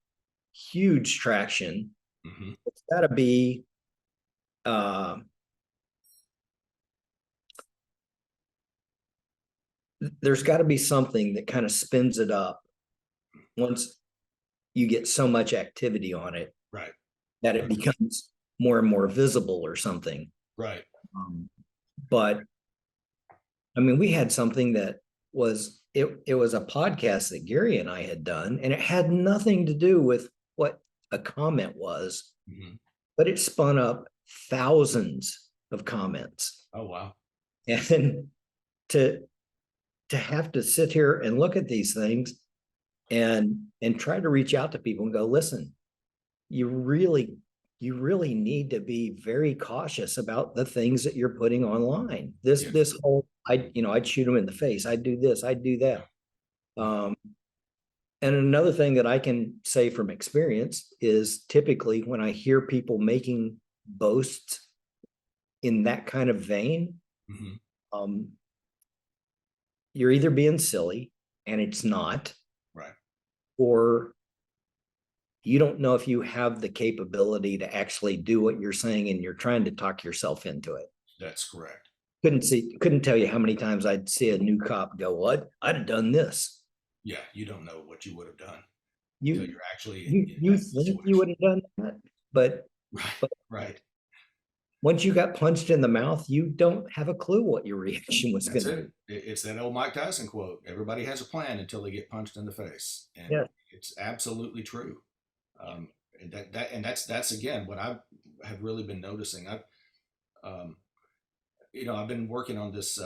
huge traction. It's got to be there's got to be something that kind of spins it up once you get so much activity on it, right, that it becomes more and more visible or something. Right. But I mean, we had something that was it was a podcast that Gary and I had done, and it had nothing to do with what a comment was, but it spun up thousands of comments. Oh, wow. And to have to sit here and look at these things and try to reach out to people and go, listen, you really need to be very cautious about the things that you're putting online. This whole, I'd shoot them in the face. I'd do this, I'd do that. And another thing that I can say from experience is typically when I hear people making boasts in that kind of vein, you're either being silly and it's not, right, or you don't know if you have the capability to actually do what you're saying and you're trying to talk yourself into it. That's correct. Couldn't tell you how many times I'd see a new cop go, "What? I'd have done this." Yeah, you don't know what you would have done You until you're actually in you that think situation. you would have done that, but Right. once you got punched in the mouth, you don't have a clue what your reaction was going to be. It's that old Mike Tyson quote: "Everybody has a plan until they get punched in the face," and Yeah. it's absolutely true. And that's again what I have really been noticing. Um, I've been working on this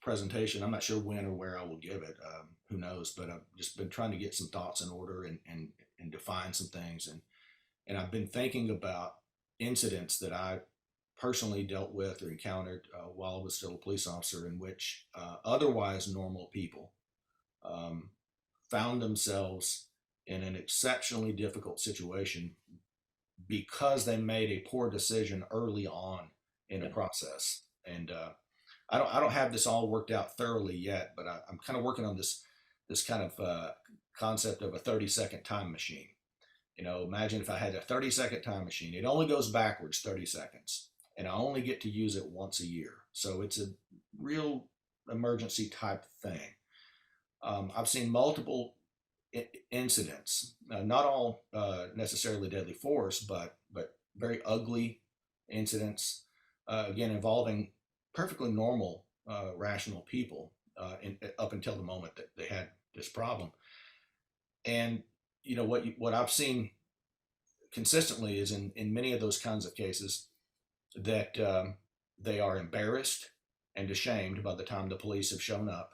presentation. I'm not sure when or where I will give it. Who knows? But I've just been trying to get some thoughts in order and define some things. And I've been thinking about incidents that I personally dealt with or encountered while I was still a police officer, in which otherwise normal people um, found themselves in an exceptionally difficult situation because they made a poor decision early on in a process. And I don't have this all worked out thoroughly yet, but I'm kind of working on this kind of concept of a 30-second time machine. Imagine if I had a 30-second time machine. It only goes backwards 30 seconds, and I only get to use it once a year. So it's a real emergency type thing. I've seen multiple incidents, not all necessarily deadly force, but very ugly incidents, again involving perfectly normal, rational people up until the moment that they had this problem. And what I've seen consistently is in many of those kinds of cases that they are embarrassed and ashamed by the time the police have shown up.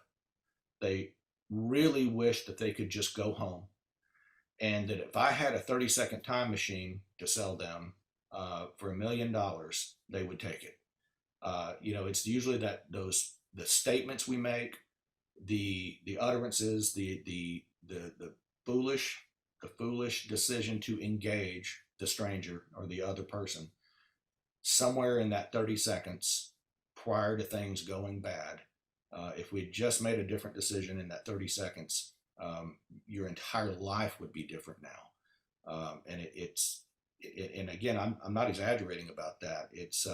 They really wish that they could just go home, and that if I had a 30-second time machine to sell them for $1 million, they would take it. It's usually the statements we make, the utterances, the foolish decision to engage the stranger or the other person somewhere in that 30 seconds prior to things going bad. If we just made a different decision in that 30 seconds, your entire life would be different now. And again, I'm not exaggerating about that. It's,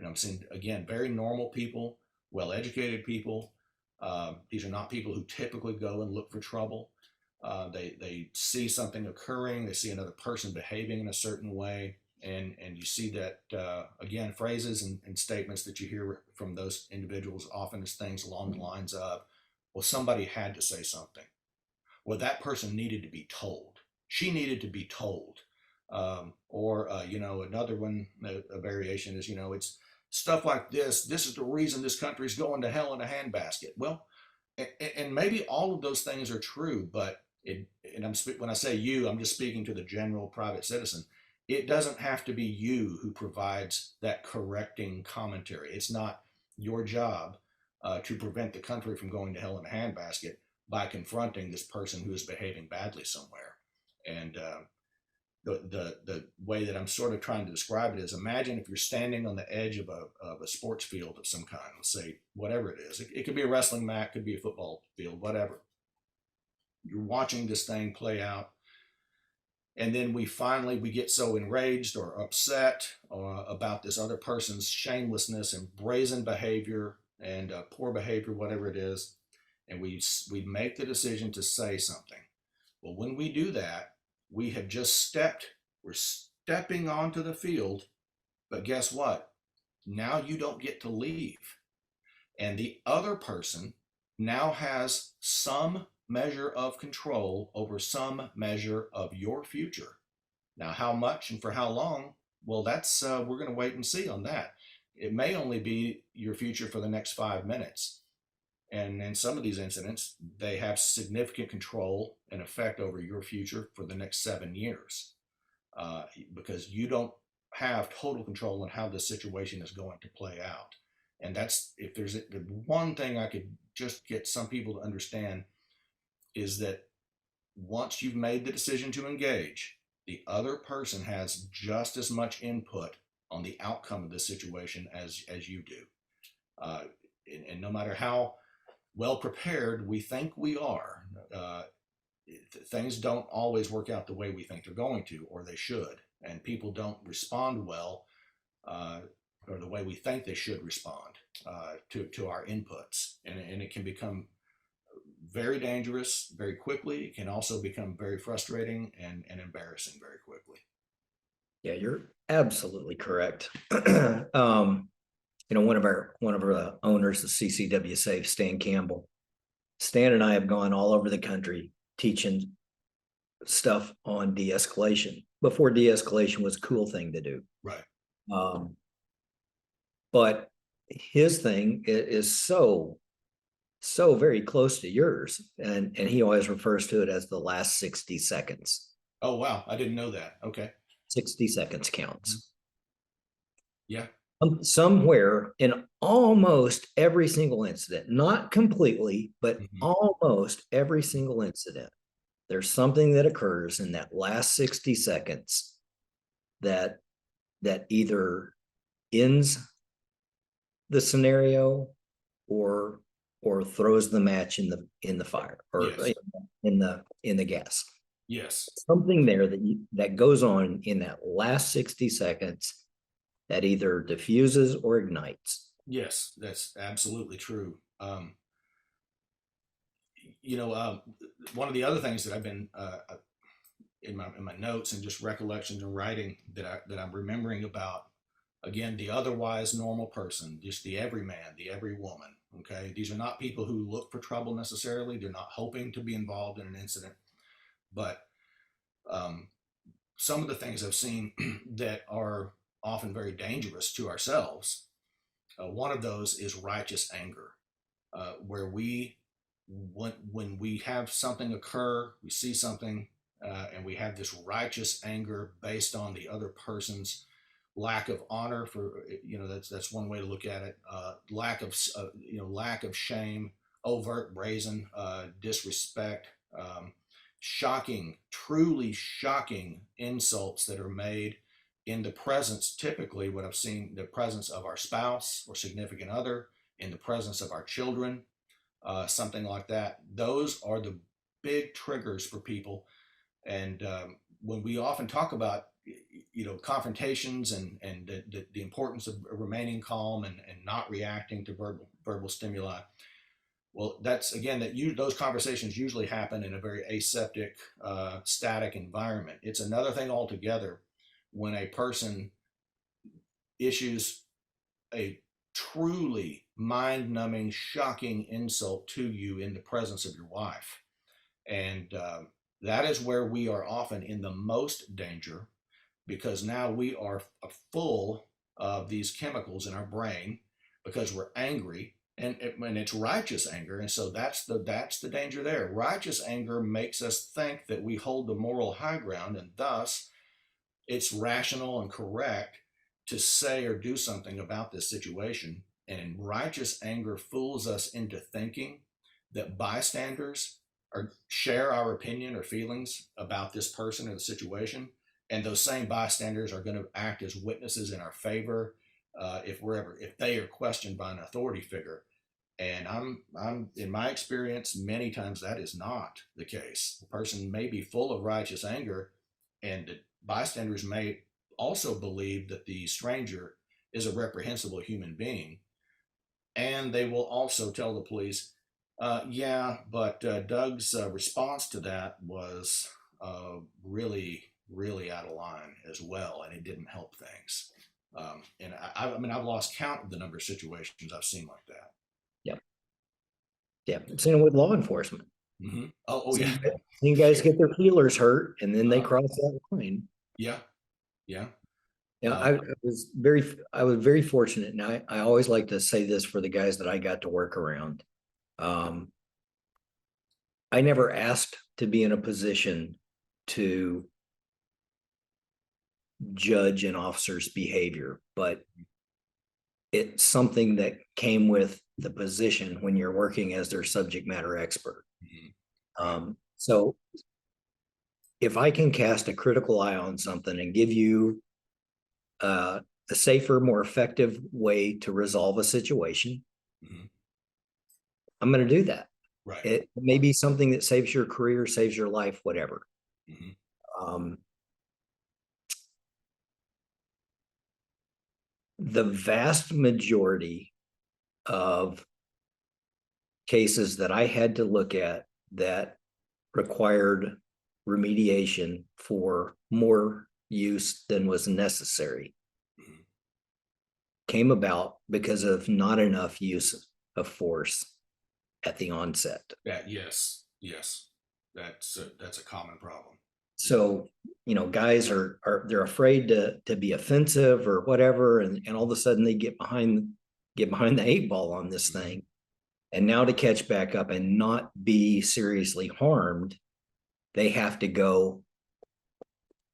I'm seeing, again, very normal people, well-educated people. These are not people who typically go and look for trouble. They see something occurring, they see another person behaving in a certain way, and you see that, again, phrases and statements that you hear from those individuals often is things along the lines of, well, somebody had to say something. Well, that person needed to be told. She needed to be told. Another one, a variation is, it's stuff like this. This is the reason this country is going to hell in a handbasket. Well, and maybe all of those things are true, but when I say you, I'm just speaking to the general private citizen. It doesn't have to be you who provides that correcting commentary. It's not your job to prevent the country from going to hell in a handbasket by confronting this person who is behaving badly somewhere. And the way that I'm sort of trying to describe it is, imagine if you're standing on the edge of a sports field of some kind, let's say whatever it is. It could be a wrestling mat, could be a football field, whatever. You're watching this thing play out, and then we get so enraged or upset about this other person's shamelessness and brazen behavior and poor behavior, whatever it is, and we make the decision to say something. Well, when we do that, we have just we're stepping onto the field, but guess what? Now you don't get to leave. And the other person now has some measure of control over some measure of your future. Now, how much and for how long? Well, that's we're going to wait and see on that. It may only be your future for the next 5 minutes. And in some of these incidents, they have significant control and effect over your future for the next 7 years, because you don't have total control on how the situation is going to play out. And that's, if there's one thing I could just get some people to understand, is that once you've made the decision to engage, the other person has just as much input on the outcome of the situation as you do. Uh, and no matter how well prepared we think we are, things don't always work out the way we think they're going to, or they should. And people don't respond well, or the way we think they should respond to our inputs. And it can become very dangerous very quickly. It can also become very frustrating and embarrassing very quickly. Yeah, you're absolutely correct. One of our owners, the CCW Safe, Stan Campbell. Stan and I have gone all over the country teaching stuff on de-escalation before de-escalation was a cool thing to do. Right. But his thing is so very close to yours, and he always refers to it as the last 60 seconds. Oh, wow. I didn't know that. Okay. 60 seconds counts. Yeah. Somewhere in almost every single incident, not completely, but almost every single incident, there's something that occurs in that last 60 seconds that either ends the scenario or throws the match in the fire, or yes. in the gas. Yes. Something there that goes on in that last 60 seconds that either diffuses or ignites. Yes, that's absolutely true. One of the other things that I've been in my notes and just recollections and writing that I'm remembering about, again, the otherwise normal person, just the everyman, the every woman. Okay, these are not people who look for trouble necessarily. They're not hoping to be involved in an incident, but some of the things I've seen that are often very dangerous to ourselves. One of those is righteous anger, where when we have something occur, we see something, and we have this righteous anger based on the other person's lack of honor. That's one way to look at it. Lack of shame, overt, brazen disrespect, shocking, truly shocking insults that are made in the presence, typically what I've seen, the presence of our spouse or significant other, in the presence of our children, something like that. Those are the big triggers for people. And when we often talk about, confrontations and the importance of remaining calm and not reacting to verbal stimuli, well, that's, again, those conversations usually happen in a very aseptic, static environment. It's another thing altogether when a person issues a truly mind-numbing, shocking insult to you in the presence of your wife. And that is where we are often in the most danger, because now we are full of these chemicals in our brain because we're angry, and it's righteous anger. And so that's the danger there. Righteous anger makes us think that we hold the moral high ground, and thus it's rational and correct to say or do something about this situation. And righteous anger fools us into thinking that bystanders share our opinion or feelings about this person or the situation, and those same bystanders are going to act as witnesses in our favor if they are questioned by an authority figure. And I'm in my experience, many times that is not the case. The person may be full of righteous anger, and the bystanders may also believe that the stranger is a reprehensible human being, and they will also tell the police, but Doug's response to that was really, really out of line as well, and it didn't help things. And I've lost count of the number of situations I've seen like that. Yeah, I've seen it with law enforcement. Mm-hmm. Oh yeah. You guys get their feelers hurt, and then they cross that line. Yeah. I was very fortunate, and I always like to say this for the guys that I got to work around. I never asked to be in a position to judge an officer's behavior, but it's something that came with the position when you're working as their subject matter expert. So if I can cast a critical eye on something and give you a safer, more effective way to resolve a situation, I'm going to do that. Right. It may be something that saves your career, saves your life, whatever. The vast majority of cases that I had to look at that required remediation for more use than was necessary came about because of not enough use of force at the onset. Yes. That's a common problem. So, guys they're afraid to be offensive or whatever, and all of a sudden they get behind the eight ball on this thing. And now to catch back up and not be seriously harmed, they have to go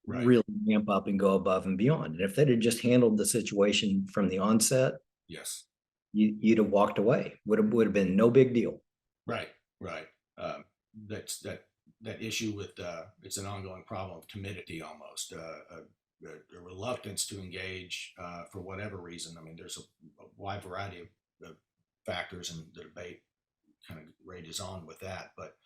really ramp up and go above and beyond. And if they'd have just handled the situation from the onset, yes, you'd have walked away. Would have been no big deal. Right. That's that issue with it's an ongoing problem of timidity, almost a reluctance to engage for whatever reason. I mean, there's a wide variety of factors, and the debate kind of rages on with that. But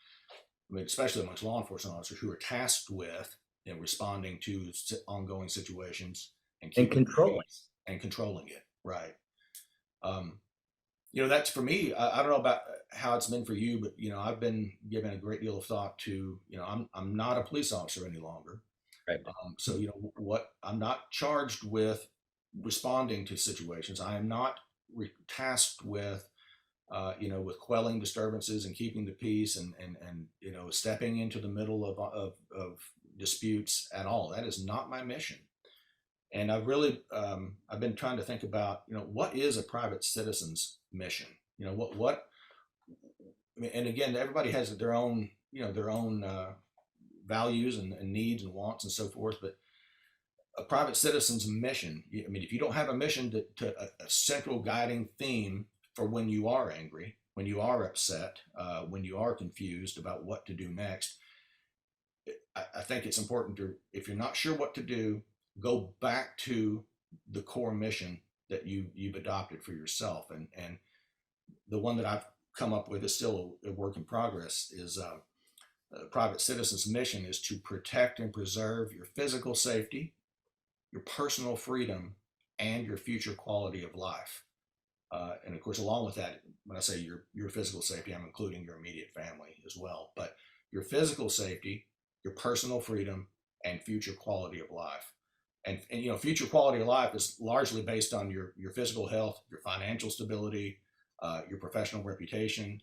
I mean, especially amongst law enforcement officers who are tasked with responding to ongoing situations and controlling it. Right. That's for me. I don't know about how it's been for you, but I've been given a great deal of thought to. I'm not a police officer any longer. Right. So what I'm not charged with responding to situations. I am not tasked with with quelling disturbances and keeping the peace and stepping into the middle of disputes at all. That is not my mission. And I've really I've been trying to think about what is a private citizen's mission. What I mean, and again, everybody has their own values and needs and wants and so forth. But a private citizen's mission. I mean, if you don't have a mission to a central guiding theme for when you are angry, when you are upset, when you are confused about what to do next, I think it's important to, if you're not sure what to do, go back to the core mission that you've adopted for yourself. And the one that I've come up with is still a work in progress. Is a private citizen's mission is to protect and preserve your physical safety, your personal freedom, and your future quality of life. And of course, along with that, when I say your physical safety, I'm including your immediate family as well. But your physical safety, your personal freedom, and future quality of life. And future quality of life is largely based on your physical health, your financial stability, your professional reputation,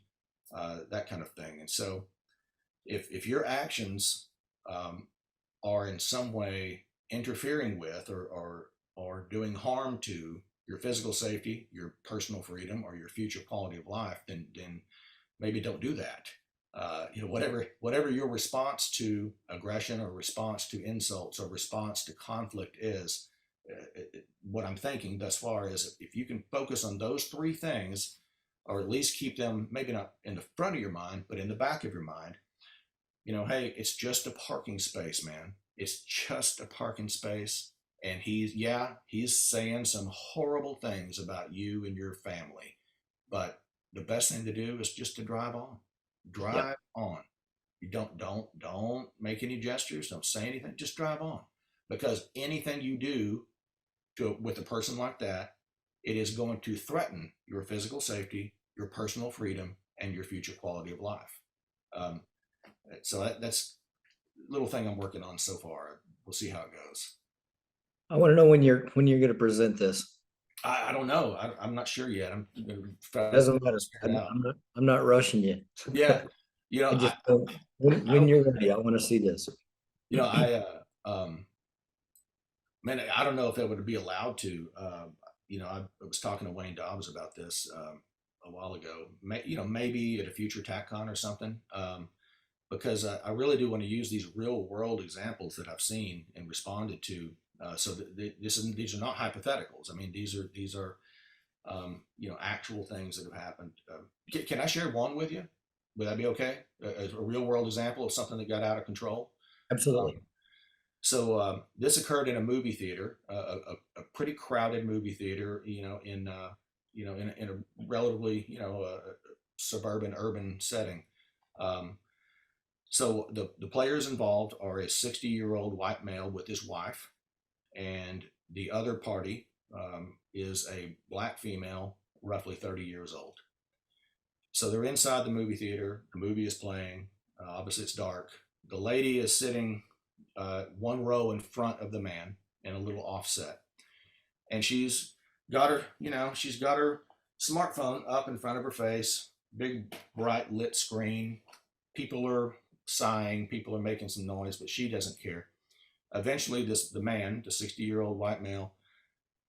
that kind of thing. And so, if your actions are in some way interfering with or doing harm to your physical safety, your personal freedom, or your future quality of life, then maybe don't do that. Whatever your response to aggression or response to insults or response to conflict is, what I'm thinking thus far is if you can focus on those three things, or at least keep them maybe not in the front of your mind, but in the back of your mind, hey, it's just a parking space, man. It's just a parking space. And he's saying some horrible things about you and your family. But the best thing to do is just to drive on. Drive on. You don't make any gestures, don't say anything, just drive on. Because anything you do with a person like that, it is going to threaten your physical safety, your personal freedom, and your future quality of life. So that's a little thing I'm working on so far. We'll see how it goes. I want to know when you're going to present this. I don't know. I'm not sure yet. I'm Doesn't matter. I'm not rushing you. Yeah, I just when you're ready, I want to see this. Man, I don't know if it would be allowed to. I was talking to Wayne Dobbs about this. a while ago, maybe at a future TACCON or something, because I really do want to use these real world examples that I've seen and responded to. So that these are not hypotheticals. I mean, these are actual things that have happened. Can I share one with you? Would that be okay? A real world example of something that got out of control. Absolutely. So this occurred in a movie theater, a pretty crowded movie theater, in a relatively suburban urban setting. Um, so the players involved are a 60-year-old white male with his wife, and the other party is a black female, roughly 30 years old. So they're inside the movie theater. The movie is playing. Obviously, it's dark. The lady is sitting one row in front of the man and a little offset, and she's got her smartphone up in front of her face, big bright lit screen. People are sighing, people are making some noise, but she doesn't care. Eventually, the man, the 60-year-old white male,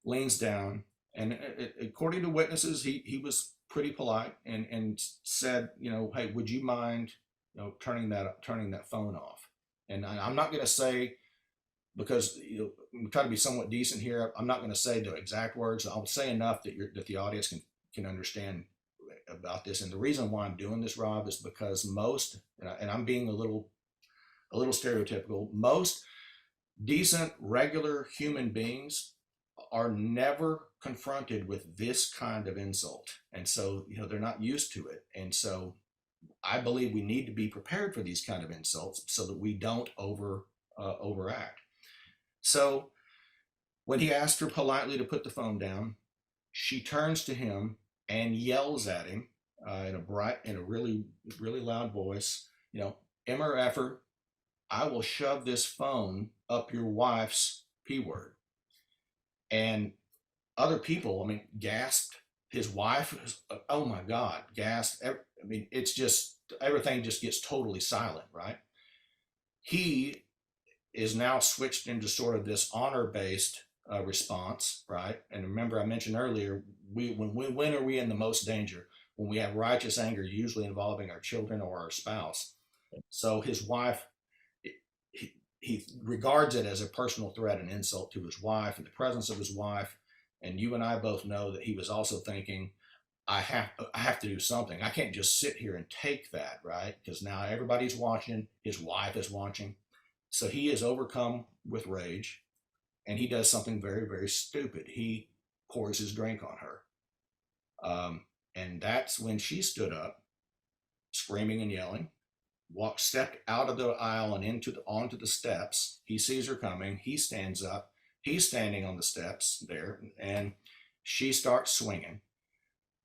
leans down, and according to witnesses, he was pretty polite and said, hey, would you mind, turning that phone off? And I'm not going to say, because I'm trying to be somewhat decent here, I'm not going to say the exact words. I'll say enough that the audience can understand about this. And the reason why I'm doing this, Rob, is because most, and I'm being a little stereotypical, most decent, regular human beings are never confronted with this kind of insult. And so, they're not used to it. And so I believe we need to be prepared for these kind of insults so that we don't overact. So when he asked her politely to put the phone down, she turns to him and yells at him in a really, really loud voice, MRFer, I will shove this phone up your wife's P word. And other people, gasped. His wife, oh my God, gasped. It's just, everything just gets totally silent, right? He is now switched into sort of this honor-based response, right? And remember, I mentioned earlier, when are we in the most danger? When we have righteous anger, usually involving our children or our spouse. So his wife, he regards it as a personal threat and insult to his wife in the presence of his wife. And you and I both know that he was also thinking, I have to do something. I can't just sit here and take that, right? Because now everybody's watching. His wife is watching. So he is overcome with rage, and he does something very, very stupid. He pours his drink on her. And that's when she stood up, screaming and yelling, stepped out of the aisle and onto the steps. He sees her coming. He stands up. He's standing on the steps there, and she starts swinging.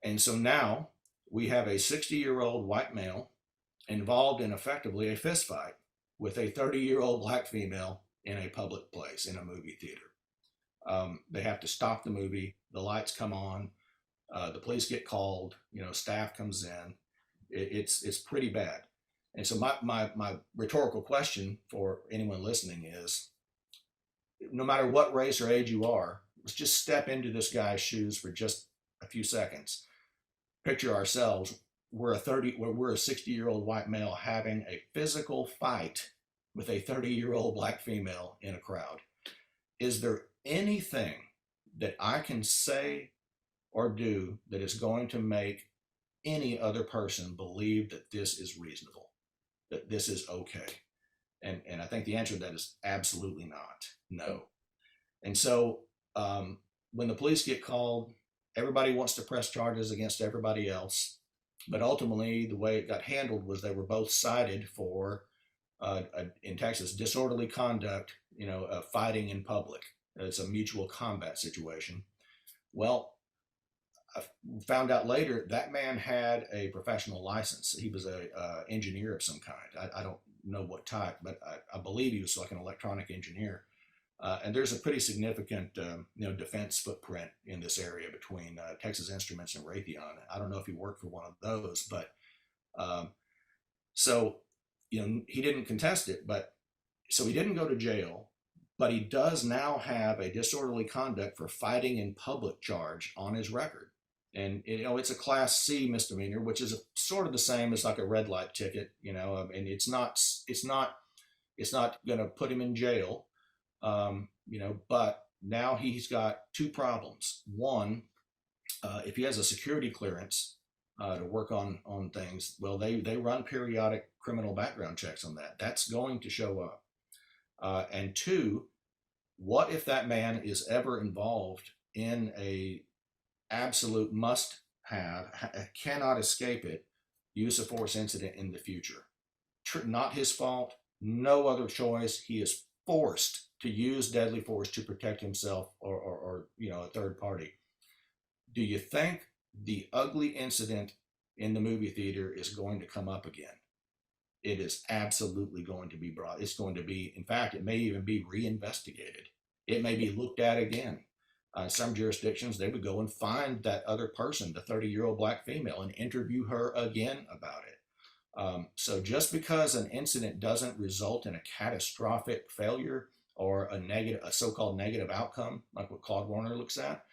And so now we have a 60-year-old white male involved in effectively a fist fight with a 30-year-old black female in a public place, in a movie theater. They have to stop the movie. The lights come on. The police get called. Staff comes in. It's pretty bad. And so my rhetorical question for anyone listening is, no matter what race or age you are, let's just step into this guy's shoes for just a few seconds. Picture ourselves, we're a 60-year-old white male having a physical fight with a 30-year-old black female in a crowd. Is there anything that I can say or do that is going to make any other person believe that this is reasonable, that this is okay? And I think the answer to that is absolutely not. No. And so when the police get called, everybody wants to press charges against everybody else. But ultimately, the way it got handled was they were both cited for, in Texas, disorderly conduct, fighting in public. It's a mutual combat situation. Well, I found out later that man had a professional license. He was a engineer of some kind. I don't know what type, but I believe he was like an electronic engineer. And there's a pretty significant, defense footprint in this area between Texas Instruments and Raytheon. I don't know if he worked for one of those, but so he didn't contest it. But so he didn't go to jail, but he does now have a disorderly conduct for fighting in public charge on his record. And it's a class C misdemeanor, which is sort of the same as like a red light ticket, and it's not going to put him in jail, but now he's got two problems. One, if he has a security clearance to work on things, well, they run periodic criminal background checks on that. That's going to show up. And two, what if that man is ever involved in a absolute must have, cannot escape it, use of force incident in the future? Not his fault, no other choice. He is forced to use deadly force to protect himself or a third party. Do you think the ugly incident in the movie theater is going to come up again? It is absolutely going to be brought. It's going to be, in fact, it may even be reinvestigated. It may be looked at again. Some jurisdictions, they would go and find that other person, the 30-year-old black female, and interview her again about it. So just because an incident doesn't result in a catastrophic failure or a so-called negative outcome, like what Claude Warner looks at,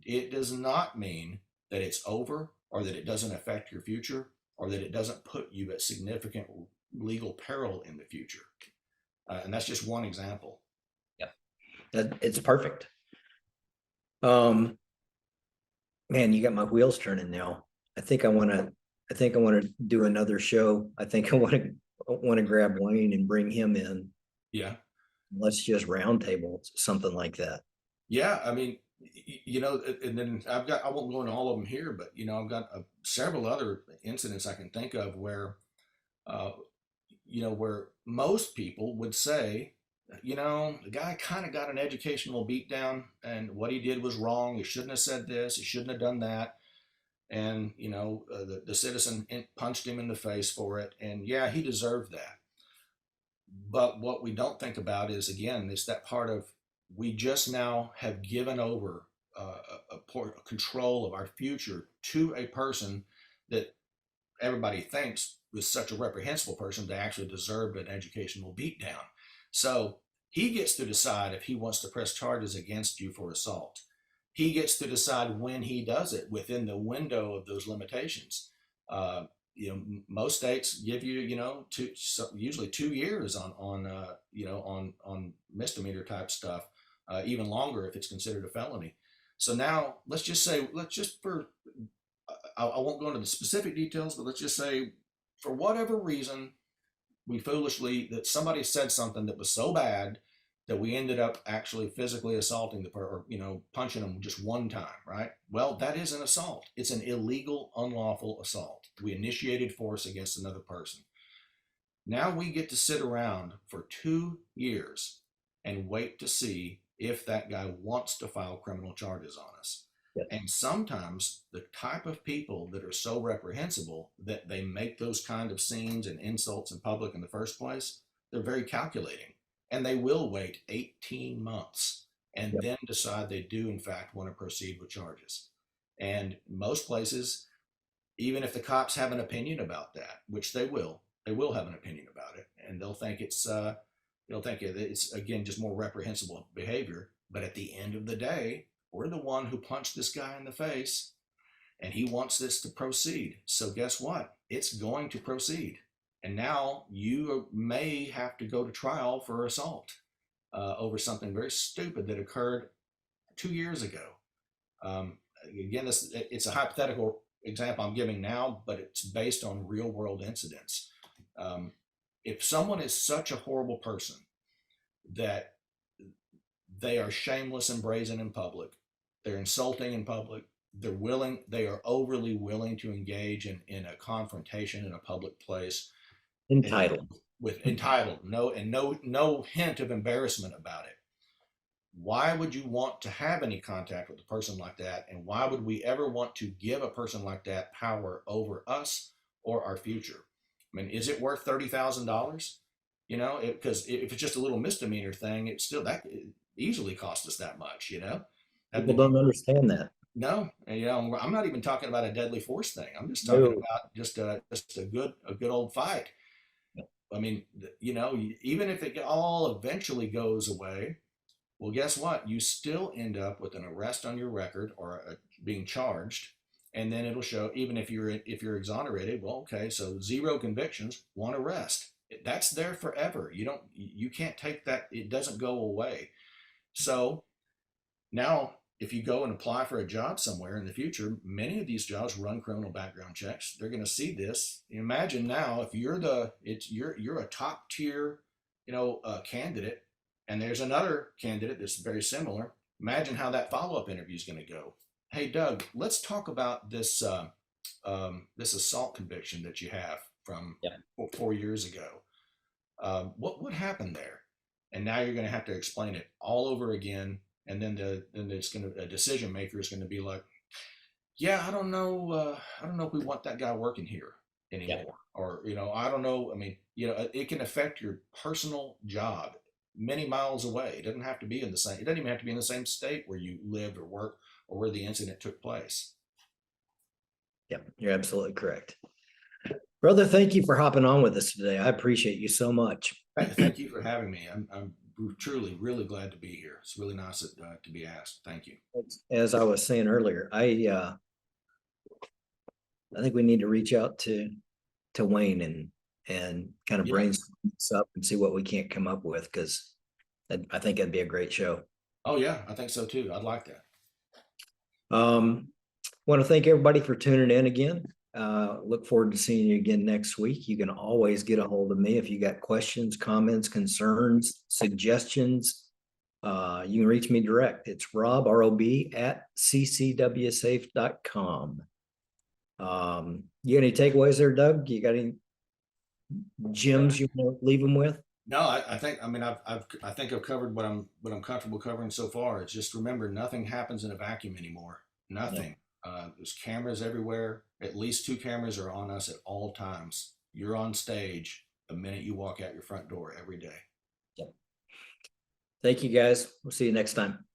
it does not mean that it's over or that it doesn't affect your future or that it doesn't put you at significant legal peril in the future. And that's just one example. Yeah, it's perfect. Man, you got my wheels turning now. I think I want to do another show. I think I want to grab Wayne and bring him in. Yeah. Let's just roundtable something like that. Yeah, I mean, and then I won't go into all of them here, but I've got several other incidents I can think of where, where most people would say, the guy kind of got an educational beatdown, and what he did was wrong. He shouldn't have said this. He shouldn't have done that. And the citizen punched him in the face for it, and yeah, he deserved that. But what we don't think about is, again, it's that part of, we just now have given over control of our future to a person that everybody thinks was such a reprehensible person that actually deserved an educational beatdown. So he gets to decide if he wants to press charges against you for assault. He gets to decide when he does it within the window of those limitations. Most states give you, usually 2 years on misdemeanor type stuff, even longer if it's considered a felony. So now I won't go into the specific details, but let's just say, for whatever reason, that somebody said something that was so bad that we ended up actually physically assaulting punching them just one time, right? Well, that is an assault. It's an illegal, unlawful assault. We initiated force against another person. Now we get to sit around for 2 years and wait to see if that guy wants to file criminal charges on us. Yes. And sometimes the type of people that are so reprehensible that they make those kind of scenes and insults in public in the first place, they're very calculating. And they will wait 18 months and Yep. then decide they do, in fact, want to proceed with charges. And most places, even if the cops have an opinion about that, which they will have an opinion about it, and they'll think it's again just more reprehensible behavior. But at the end of the day, we're the one who punched this guy in the face, and he wants this to proceed. So guess what? It's going to proceed. And now you may have to go to trial for assault over something very stupid that occurred 2 years ago. Again, it's a hypothetical example I'm giving now, but it's based on real world incidents. If someone is such a horrible person that they are shameless and brazen in public, they're insulting in public, they are overly willing to engage in a confrontation in a public place, Entitled. no hint of embarrassment about it. Why would you want to have any contact with a person like that? And why would we ever want to give a person like that power over us or our future? I mean, is it worth $30,000? Because if it's just a little misdemeanor thing, it easily cost us that much. People don't understand that. No, I'm not even talking about a deadly force thing. I'm just talking about just a good old fight. I mean, even if it all eventually goes away, well, guess what? You still end up with an arrest on your record or being charged, And then it'll show, even if you're exonerated, well, okay, so 0 convictions, 1 arrest. That's there forever. You can't take that. It doesn't go away. So now, if you go and apply for a job somewhere in the future, many of these jobs run criminal background checks. They're going to see this. Imagine now if you're a top tier, candidate, and there's another candidate that's very similar. Imagine how that follow up interview is going to go. Hey, Doug, let's talk about this this assault conviction that you have from 4 years ago. What happened there? And now you're going to have to explain it all over again. And then a decision maker is going to be like, yeah, I don't know if we want that guy working here anymore, or I don't know. I mean, it can affect your personal job many miles away. It doesn't have to be in the same. It doesn't even have to be in the same state where you lived or worked or where the incident took place. Yeah, you're absolutely correct. Brother, thank you for hopping on with us today. I appreciate you so much. Thank you for having me. I'm truly, really glad to be here. It's really nice to be asked. Thank you. As I was saying earlier, I think we need to reach out to Wayne and kind of brainstorm this up and see what we can't come up with, because I think that'd be a great show. Oh yeah, I think so too. I'd like that. Want to thank everybody for tuning in again. Look forward to seeing you again next week. You can always get a hold of me if you got questions, comments, concerns, suggestions. You can reach me direct. It's Rob, R-O-B, at ccwsafe.com. You got any takeaways there, Doug? You got any gems you want to leave them with? No, I think I've covered what I'm comfortable covering so far. It's just, remember, nothing happens in a vacuum anymore. Nothing. There's cameras everywhere. At least 2 cameras are on us at all times. You're on stage the minute you walk out your front door every day. Thank you, guys. We'll see you next time.